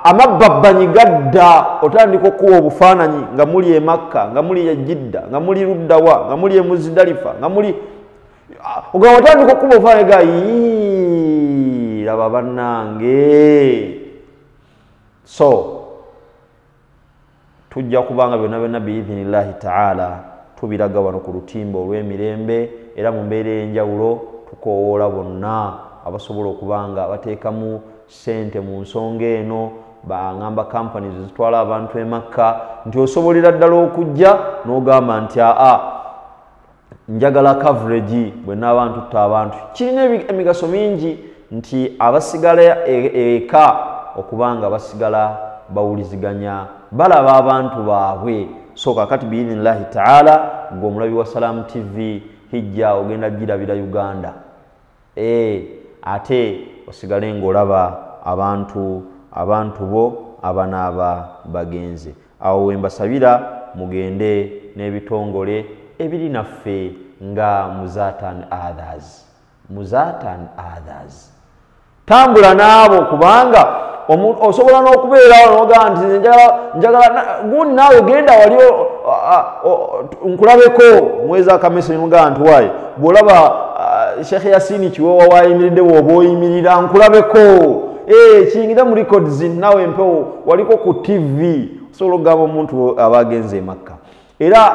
amabbabbanyi gadda otandika okuwa obufaananyi nga muli e Makkah, nga muli e Jidda, nga muli Luddawa, nga muli e Muzdalifa, nga muli ogamba otandika okuba obufaananyi ga laba bannange. So tujja kubanga byonna biidhnillahi taala tubiraga wano ku lutimba olw'emirembe era mu mbeera ey'enjawulo tukoowoola bonna abasobola okubanga bateekamu sente mu nsonga eno. Bangamba companies zitwala abantu e Makkah nti osobolera ddala okujja n'ogamba nti njagala coverage bwe n'abantu abantu. Kirina emigaso mingi nti abasigala eka okubanga basigala bawuliziganya balaba abantu baabwe. So kakati biidhnillahi taala gwe omulabi wa Salaamu TV hijja ogenda girabira Uganda. Ate osigale ng'olaba abantu bo abanaaba bagenze. Awo wembasabira mugende n'ebitongole ebiri naffe nga Muzatan Others. Tambula naabo kubanga osobola n'okubeerawo n'ogamba nti njagala gundi naawe genda wali nkulabeko mwezi akamese n'ogamba nti waayi bw'olaba Sheikh Yasini Kiweewa wayimiridde bw'oba oyimirira nkulabeko kiyingira mu records naawe mpewo waliko ku TV osobola okugamba omuntu aba agenze e Makkah. Era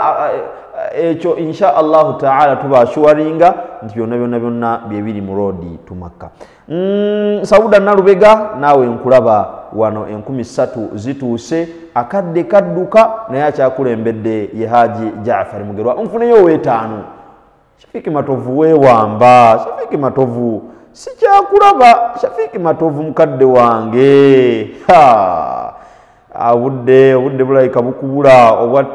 ekyo insha Allahu taala tubashuwaringa nti byonna byebiri mu road to Makkah. Sauda Nalubega naawe nkulaba wano 13 zituuse akadde kadduka naye akyakulembedde ye Haji Jaafar Mugerwa. Nfuneyo 5 Shafiki Matovu weewamba. Shafiki Matovu sikyakulaba. Shafiki Matovu mukadde wange obudde bulabika bukubula obwa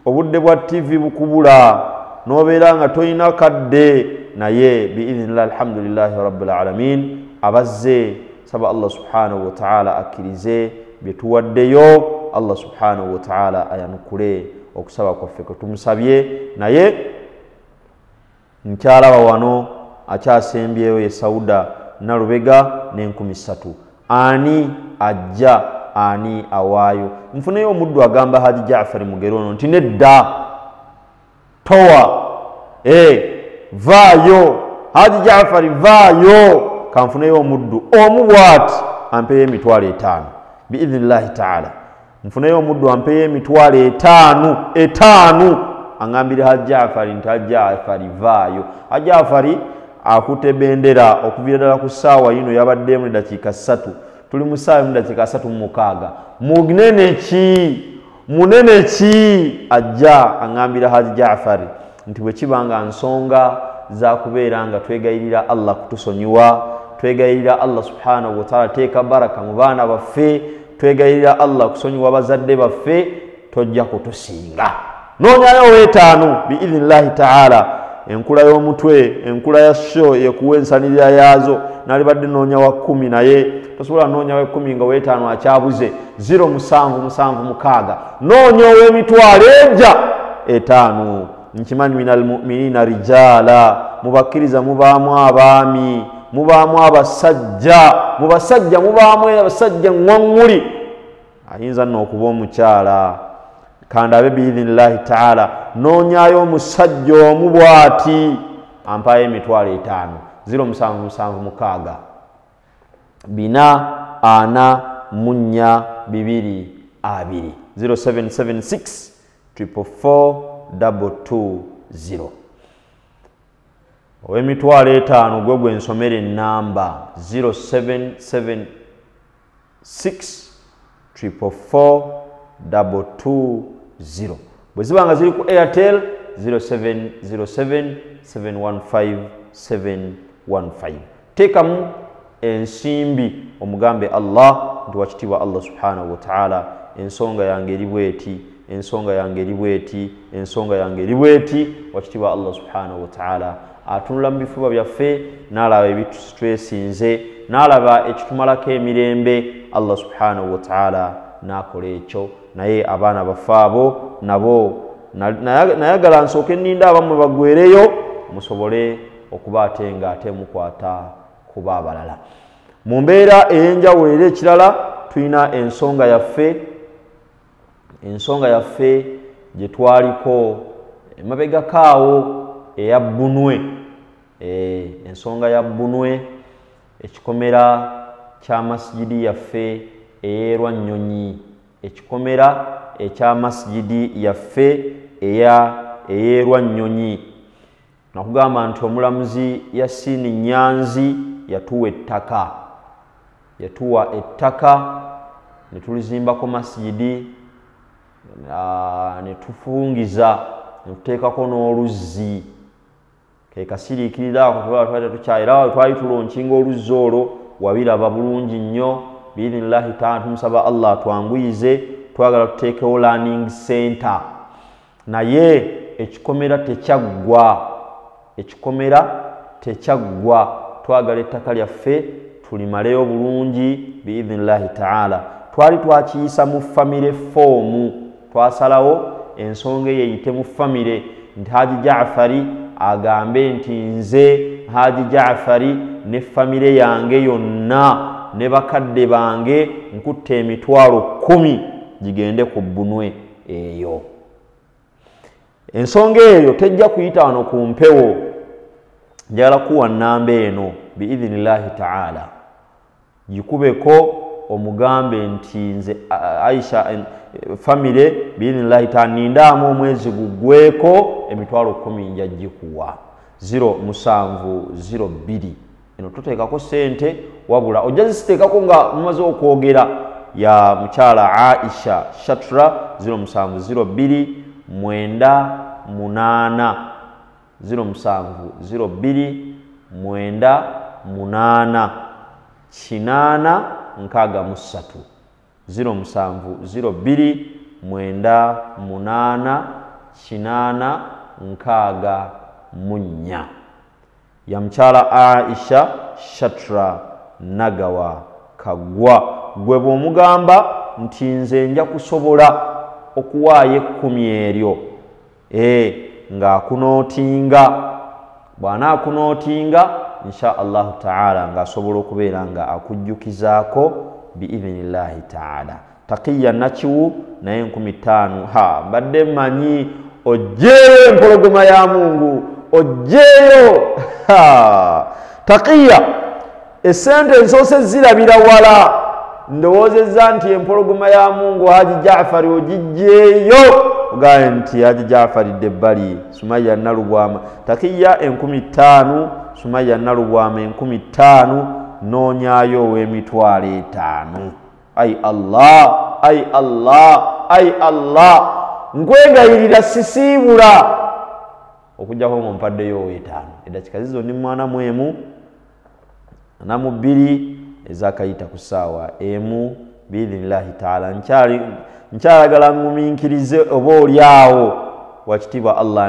obudde bwa TV bukubula nobeera nga toyina kadde naye biidhnillah alhamdulillahi rabbil alamin abazze saba Allah subhanahu wa ta'ala akkirize byetuwaddeyo Allah subhanahu wa ta'ala ayanukule okusaba kwaffe kwe tumusabye naye nkyalaba wano akyasembyeyo ye Sauda Nalubega n'3,000 ani ajja ani awaayo nfuneyo omuddu agamba Haji Jaafar Mugerono nti nedda towa vaayo Haji Jaafar vaayo kanfuneyo omuddu omu bwati ampeyo emitwalo 5 biidhnillahi ta'ala nfuneyo omuddu ampeyo emitwalo 5 angambire Haji Jaafar nti Haji Jaafar vaayo Haji Jaafar akute bendera okuvira ddala ku ssaawa yino yabaddemu eddakiika 3 tuli mu ssaawa emu eddakiika 36 munene ki ajja angambira Haji Jaafar nti bwe kibanga nsonga za kubeera nga twegayirira Allah kutusonyiwa twegayirira Allah subhanahu wa ta'ala teeka baraka mu baana baffe twegayirira Allah kusonyiwa bazadde baffe tojja kutusinga noonyayo 5 biidhnillahi ta'ala enkula y'omutwe enkula ya show yekuwa ensanirira yaazo nalibadde noonya wa 10 naye tosobola noonya wa 10 nga 5 akyabuze 07776 noonya ow'emitwalo ejja 5 nkimanyi minal mu'minina rijala mubakkiriza mubaamu abaami mubaamu abasajja mubasajja mubaamu abasajja ngwaŋŋuli ayinza nno okuba omukyala kandabe biidhnillahi ta'ala noonyayo omusajja omu bw'ati ampayo emitwalo 5 07776 442 0776 444 ow'emitwalo 5 gwe gwe nsomera ennamba 0776 444 bwe ziba nga ziri ku Airtel 0707 715 715 teekamu ensimbi omugambe Allah nti wakitiibwa Allah subhanahu wa ta'ala ensonga yange eri bweti ensonga yange eri bweti ensonga yange eri bweti wakitiibwa Allah subhanahu wa ta'ala atunula mu bifuba byaffe n'alaba ebitwesinze n'alaba ekitumalako emirembe Allah subhanahu wa ta'ala n'akola ekyo naye abaana baffe abo nabo nayagala nsooke nninda abamu bagwereyo musobole okuba ate nga ate mukwata kuba abalala mu mbeera ey'enjawulo era ekirala tulina ensonga yaffe gye twaliko emabegakaawo eya Bunwe ensonga ya Bunwe ekikomera kya masjidi yaffe ey'Erwannyonyi ekikomera ekya masjidi yaffe ey'Erwannyonyi nakugamba nti omulamuzi Yasini Nyanzi yatuwa ettaka ne tulizimbako masjidi ne tufungiza ne tuteekako n'oluzzi ke kasiriikirira ako twali tukyayira twali tulonkinga oluzzi olwo wabiraba bulungi nnyo biidhnillahi ta'ala tumusaba Allah atwanguyize twagala tuteekewo learning center naye ekikomera tekyaggwa twagala ettaka lyaffe tulimaleyo bulungi biidhnillahi ta'ala twali twakiyisa mu famire form twasalawo ensonga eyeyite mu famire nti Haji Jaafari agambe nti nze Haji Jaafari ne famire yange yonna ne bakadde bange nkutte emitwalo 10 gigende ku Bunwe eyo ensonga eyo tejja kuyita wano ku mpewo njagala kuwa nnamba eno biidhnillahi ta'ala gikubeko omugambe nti nze Aisha famire biidhnillahi ta'ala nindaamu omwezi gugweko emitwalo 10 nja gikuwa 0702 eno toteekako sente wabula ojja ziteekako nga mumaze okwogera ya mukyala Aisha Shatra 0702 988 0702 988 863 072988 ya mchala Aisha Shatra Nagawa Kagwa. Gwe bw'omugamba nti nze nja kusobola okuwaayo 10 eryo ng'akunootinga, bw'anaakunootinga insha Allahu taala ng'asobola okubeera nga akujjukizaako biidhinillahi taala. Taqiya Nakiwu naye 1500. Mbadde mmanyi ojeeyo empologoma ya Mungu, ojeeyo. Taqiya esente ensoose zirabira wala, ndowoozezza nti empologoma ya Mungu Haji Jaafari ogijjeeyo ogaye nti Haji Jaafari Debbali, Sumaya Nalubwama. Taqiya 1500, Sumaya Nalubwama 1500, noonyaayo ow'emitwalo 5. Ai Allah, ai Allah, ai Allah, nkwegayirira sisiibula okujjako ng'ompaddeyo ow'e5. Eddakiika zizzo ndi mwana mwemu na mu 2 ezakayita ku ssaawa emu biidhinillahi taala. Nkyalagala ngumiikirize oba olyawo wakitiibwa Allah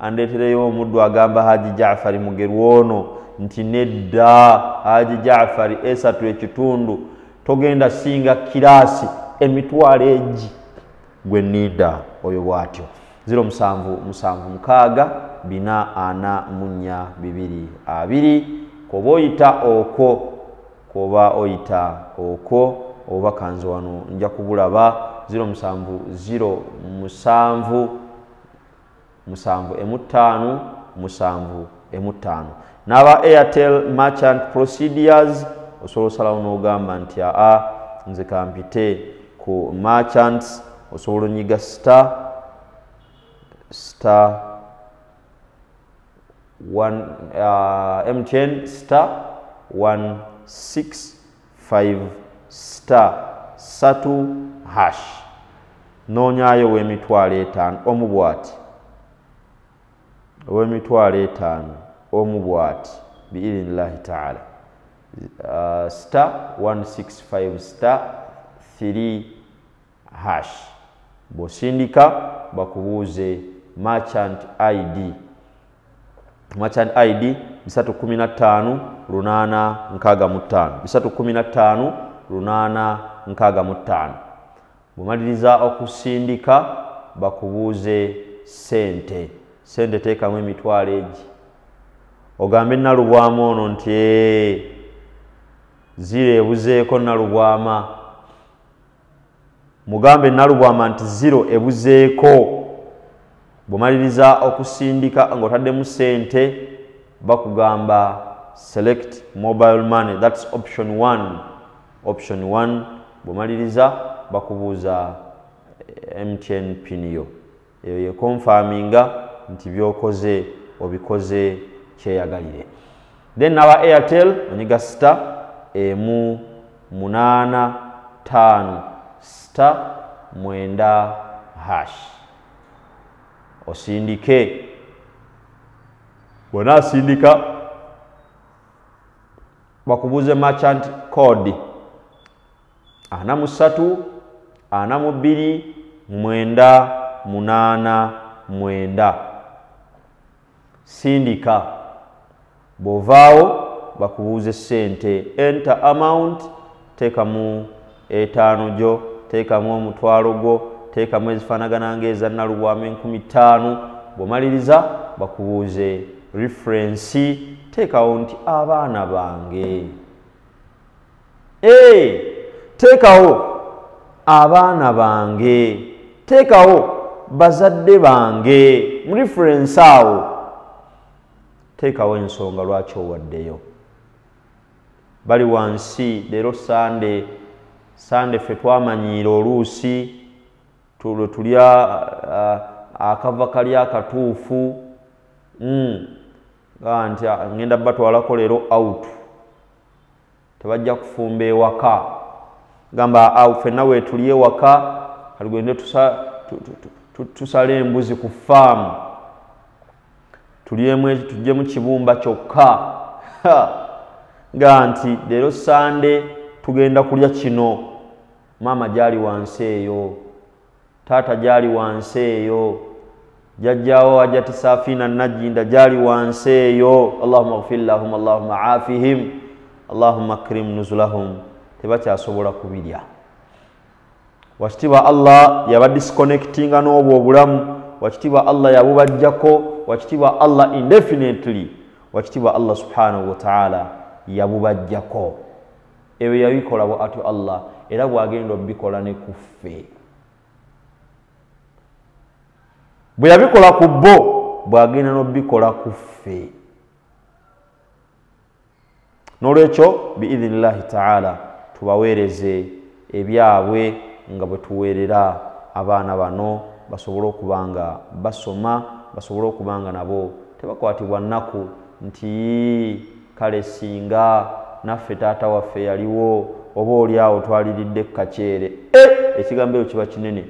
andeetereyo omuddu agamba Haji Jaafari Mugerwa ono nti nedda Haji Jaafari esatu ekitundu togenda singa kiraasi emitwalo egi gwe nida oyo bwatyo. 07744422 koba oyita okwo oba kanze wano nja kubulaba. 0775 n'aba Airtel merchant procedures osobola osalawo n'ogamba nti nze kampite ku merchants. Osobola onyiga MTN *165*3# noonyaayo ow'emitwalo 5 omubwati, ow'emitwalo 5 omubwati biidhinillahi taala. *165*3#. Bw'osindika bakubuuze merchant ID. Merchant ID 315-865 315-865. Bw'omaliriza okusindika bakubuuze sente teekamu emitwalo egi. Ogambe Nalubwama ono nti ziro ebuzeeko Nalubwama. Mugambe Nalubwama nti ziro ebuzeeko. Bw'omaliriza okusindika ng'otaddemu sente bakugamba select mobile money, that's option 1. Option 1 bw'omaliriza bakubuuza MTN pin yo. Eyo ye confirminga nti byokoze obikoze kyeyagalire. Then n'aba Airtel onyiga *185*9#. Osindike. Bw'onaasindika bakubuuze merchant code 43-42-989. Sindika. Bw'ovaawo bakubuuze sente. Enter amount, teekamu 5 gyo, teekamu omutwalo gwo, teekamu ezifaanagana ng'eza Nalubwama 15,000. Bw'omaliriza bakubuuze reference, teekawo nti abaana bange. Teekawo abaana bange, teekawo bazadde bange mu reference awo. Teekawo ensonga lwaki owaddeyo. Bali wansi leero Sande ffe twamanyiira oluusi tulya akava kali akatuufu nti ngenda batwalako leero out, tebajja kufumba ewaka. Gamba ffenna weetuli ewaka kaligwende tusale embuzi ku faamu tulyemu tujjemu kibumba kyokka. Nga nti leero Sande tugenda kulya kino, maama gyali wansi eyo, taata gyali wansi eyo, jajjaawo Hajjati Safina Najinda gyali wansi eyo. Allahumma ighfir lahum, Allahumma aafihim, Allahumma akrim nuzulahum. Tebakyasobola kubirya. Wakitiibwa Allah yabadisconnectinga n'obwo obulamu. Wakitiibwa Allah yabubajjako. Wakitiibwa Allah indefinitely. Wakitiibwa Allah subhanahu wa ta'ala yabubajjako. Ebyo yabikola bw'atyo Allah, era bw'agenda obikola ne ku ffe. Bwe yabikola ku bo, bw'agenda n'obikola ku ffe. N'olwekyo biidhinillahi ta'ala tubaweereze ebyabwe nga bwe tuweerera abaana bano basobole okuba nga basoma, basobole okuba nga nabo tebakwatibwa nnaku nti kale singa naffe taata waffe yaliwo oba oli awo twaliridde kaceere. Ekigambo ekyo kiba kinene,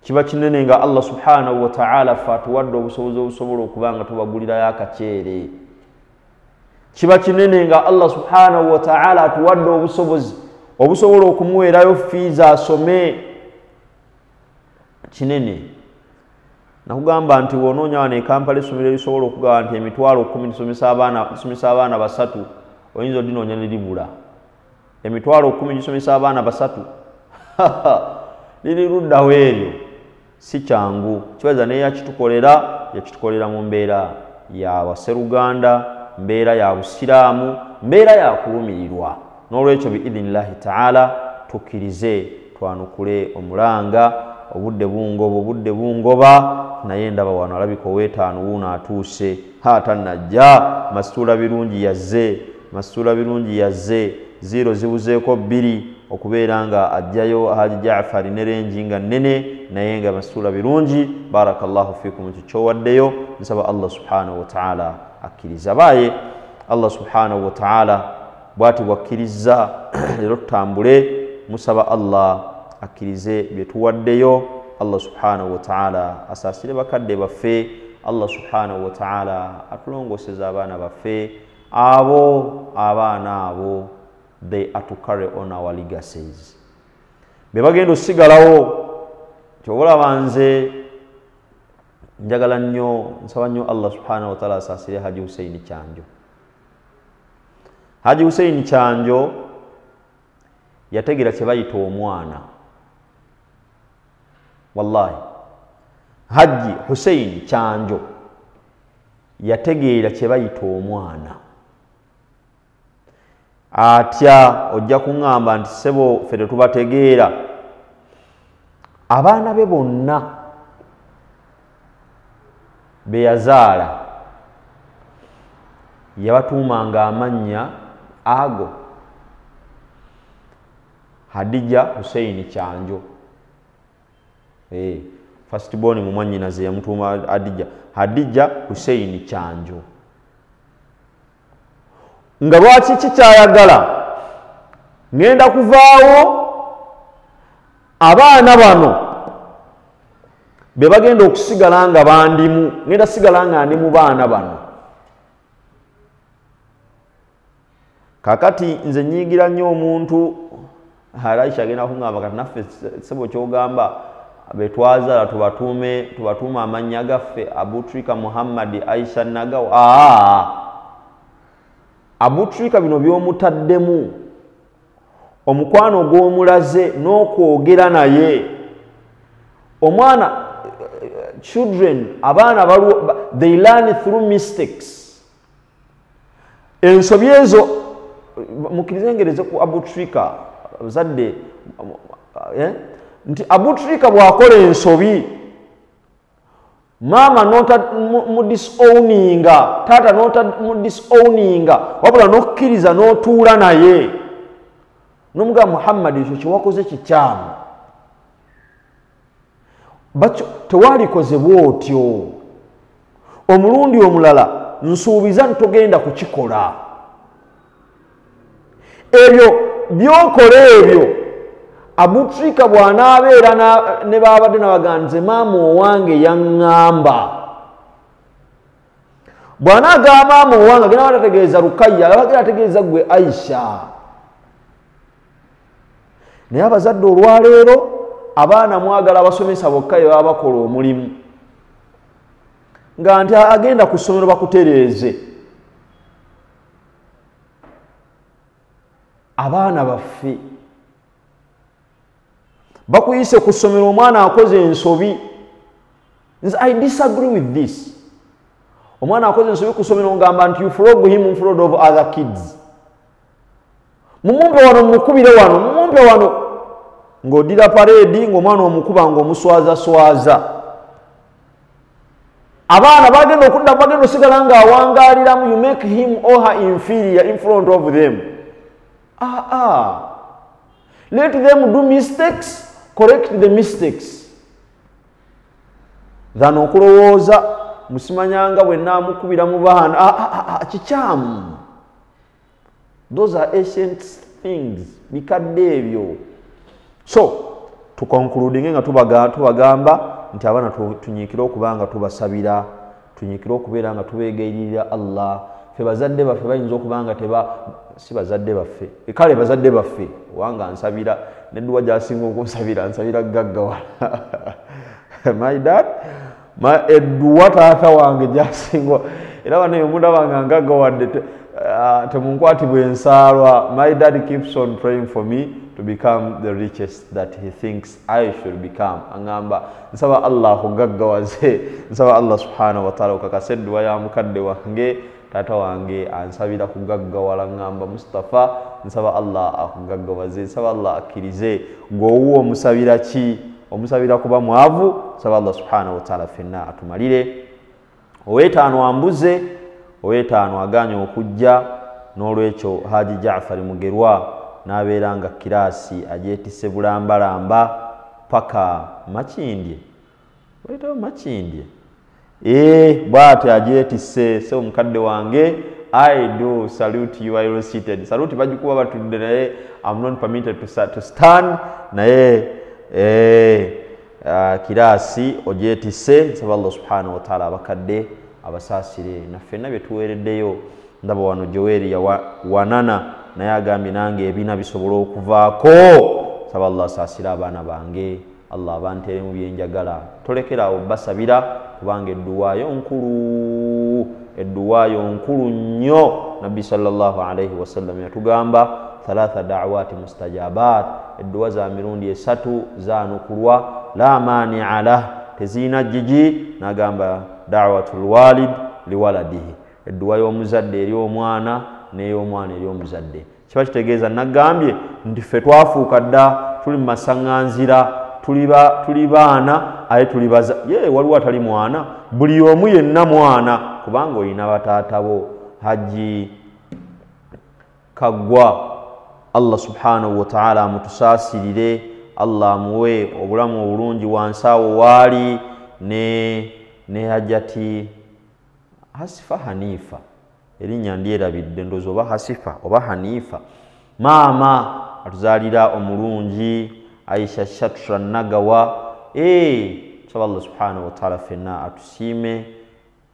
kiba kinene nga Allah subhanahu wa ta'ala ffe atuwadde obusobozi obusobola okuba nga tubagulirayo akaceere. Kiba kinene nga Allah subhanahu wa ta'ala atuwadde obusobozi obusobola okumuweerayo fees asome. Kinene. Nakugamba nti wonoonya wano e Kampala essomero erisobola okugaba nti emitwalo 10 lisomesa abaana basatu, oyinza odinoonya ne libula. Emitwalo 10 gisomesa abaana basatu liri luddawo eryo, si kyangu. Kibaza naye yakitukolera mu mbeera ya Wasseruganda, mbeera ya Busiraamu, mbeera ya kulumirirwa. N'olwekyo biidhinillahi ta'ala tukkirize twanukule omulanga. Obudde bungoba naye ndaba wano alabika ow'ettaano wuuno atuuse, tannajja. Masituula birungi yazze 0 zibuzeeko 2 okubeera nga ajjayo Haji Jaafari ne renji nga nnene, naye nga masituula birungi. Barakallahu fikum kikyowaddeyo. Nsaba Allah subhanahu wa ta'ala akkiriza baaye. Allah subhanahu wa ta'ala bw'ati bwakkiriza leero tutambule, musaba Allah akkirize bye tuwaddeyo. Allah subhanahu wa ta'ala asaasire bakadde baffe. Allah subhanahu wa ta'ala atulongoseza abaana baffe abaana abo, they are to carry on our legacies. Be bagenda osigalawo kyobola nze njagala nnyo, nsaba nnyo Allah subhanahu wa ta'ala asaasire Haji Hussein Kyanjo. Haji Hussein Kyanjo yategera kye bayita omwana. Wallahi Haji Hussein Kyanjo yategeera kye bayita omwana. Atya ojja kuŋŋamba nti sebo ffe tetubategeera. Abaana be bonna be yazaala yabatuumanga amannya ago. Hadija Hussein Kyanjo, first born mu mwannyinaze yamutuuma Hadija Hussein Kyanjo. Nga lwaki kikyayagala ngenda kuvaawo abaana bano be bagenda okusigala nga bandimu, ngenda sigala nga ndi mu baana bano. Kakati nze nyiigira nnyo omuntu Aisha agenda kuŋŋamba kati naffe sebo kyogamba betwazaala tubatuuma amannya gaffe Abutrika Muhammad Aisha Nagawa. Abutrika bino by'omutaddemu omukwano gw'omulaze n'okwogera naye. Omwana children abaana they learn through mistakes. Ensobi ezo mukirizengereze ku Abutrika bazadde nti Abutrika bw'akola ensobi maama nota mu disowninga, taata nota mu disowninga, wabula n'okkiriza n'otuula naye n'omugamba Muhammad ekyo kye wakoze kikyamu. Tewalikoze bw'otyo. Omulundi omulala nsuubiza ntogenda kukikola. Ebyo byokola ebyo Abutrika bw'anaabeera ne baabadde nabaganze maama owange yaŋŋamba. Bw'anaagamba maama owange agenda bategeeza Rukayya, abagenda ategeeza gwe Aisha. naye abazadde olwaleero abaana mwagala abasomesa bokka bye baba bakola omulimu nga nti agenda ku ssomero bakutereeze. Abaana baffe bakuyise ku ssomero omwana akoze ensobi. I disagree with this. Omwana akoze ensobi ku ssomero ngamba nti you flog him in front of other kids. Mumumpe wano mukubire wano, mumumpe wano ng'odira paredi ng'omwana omukuba ng'omuswaza. Abaana bagenda okudda bagenda osigala ng'awangaaliramu, you make him or her inferior in front of them. Let them do mistakes, correct the mistakes. Than okulowooza musimanyanga bwe nnaamukubira mu baana kikyamu. Those are ancient things, bikadde ebyo. So to concluding nga tubagamba nti abaana tunyiikire okuba nga tubasabira, tunyiikire okubeera nga tubeegayirira Allah. Ffe bazadde baffe bayinza okuba nga si bazadde baffe, kale bazadde baffe wanga nsabira nedduwa gy'asinga okunsabira nsabira gaggawala my dad edduwa taata wange gy'asinga era bano omuntu abanga ngaggawadde temunkwatibwa ensaalwa. My dad keeps on praying for me to become the richest that he thinks I should become. Angamba nsaba Allah okugaggawaze, nsaba Allah subhanahu wa ta'ala okakasa edduwa ya mukadde wange taata wange ansabira kugaggawala. Ngamba Mustafa nsaba Allah akugaggawaze, nsaba Allah akkirize ng'owuwo omusabira ki? Omusabira kuba mwavu. Nsaba Allah subhanahu wa ta'ala fenna atumalire. Ow'etaano ambuze, ow'etaano aganye okujja, n'olwekyo Haji Jaafar Mugerwa n'abeera nga kiraasi agyetisse bulambalamba paka Makindye. Wayitawo Makindye. Bw'ate agyetisse. So mukadde wange, I do salute you, I will seated. Salute bagikuba batudde naye I'm not permitted to stand. Naye kiraasi ogyetisse. Nsaba Allah subhanahu wa ta'ala abakadde abasaasire naffenna bye tuweereddeyo. Ndaba wano Joeri yawanana naye agambye nange ebina bisobola okuvaako. Nsaba Allah asaasire abaana bange, Allah abantere mu byenjagala. Tolekerawo basabira kubanga edduwaayo nkulu nnyo. Nabbi sallallahu alayhi wasallam yatugamba 3 da'awati mustajabat, edduwa za mirundi 3 zaanukulwa. La mani'a lah, tezina jiji. Nagamba da'watul walid liwaladihi, edduwa y'omuzadde eri omwana n'ey'omwana eri omuzadde. Kiba kitegeeza nagambye nti ffe twafuuka dda tuli mu masaŋŋanzira, tuli baana aye tuli waliwo atali mwana, buli omu yenna mwana kubanga olina bataata bo. Haji Kaggwa, Allah subhanahu wa ta'ala amutusaasirire, Allah amuwe obulamu obulungi wansi awo waali ne Hajjati Hasifa Hanifa, erinnya ndyerabidde ndowooza oba Hasifa oba Hanifa, maama atuzaalira omulungi Aisha Shatra Nagawa. Nsaba Allah subhanahu wa ta'ala fenna atusiime.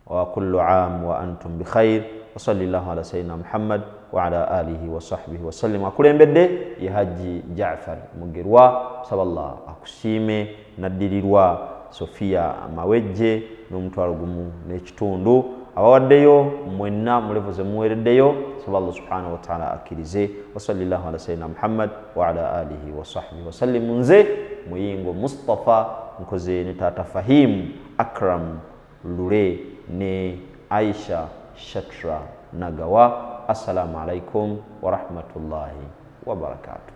Wa kullu aam wa antum bi khair. Wa sallallahu ala sayyidina Muhammad wa ala alihi wa sahbihi wa sallim. Akulembedde ye Haji Jaafar Mugerwa. Nsaba Allah akusiime. Naddirirwa Sofia Mawejje n'omutwalo gumu n'ekitundu. Abawaddeyo mwenna mulevuze muweereddeyo. Nsaba Allah subhanahu wa ta'ala akkirize. Wa sallallahu ala sayyidina Muhammad wa ala alihi wa sahbihi wa sallim. Nze Muyingo Mustafa nkoze ne taata Fahim Akram Lure ne Aisha Shatra Nagawa. Assalamu alaikum wa rahmatullahi wa barakatuh.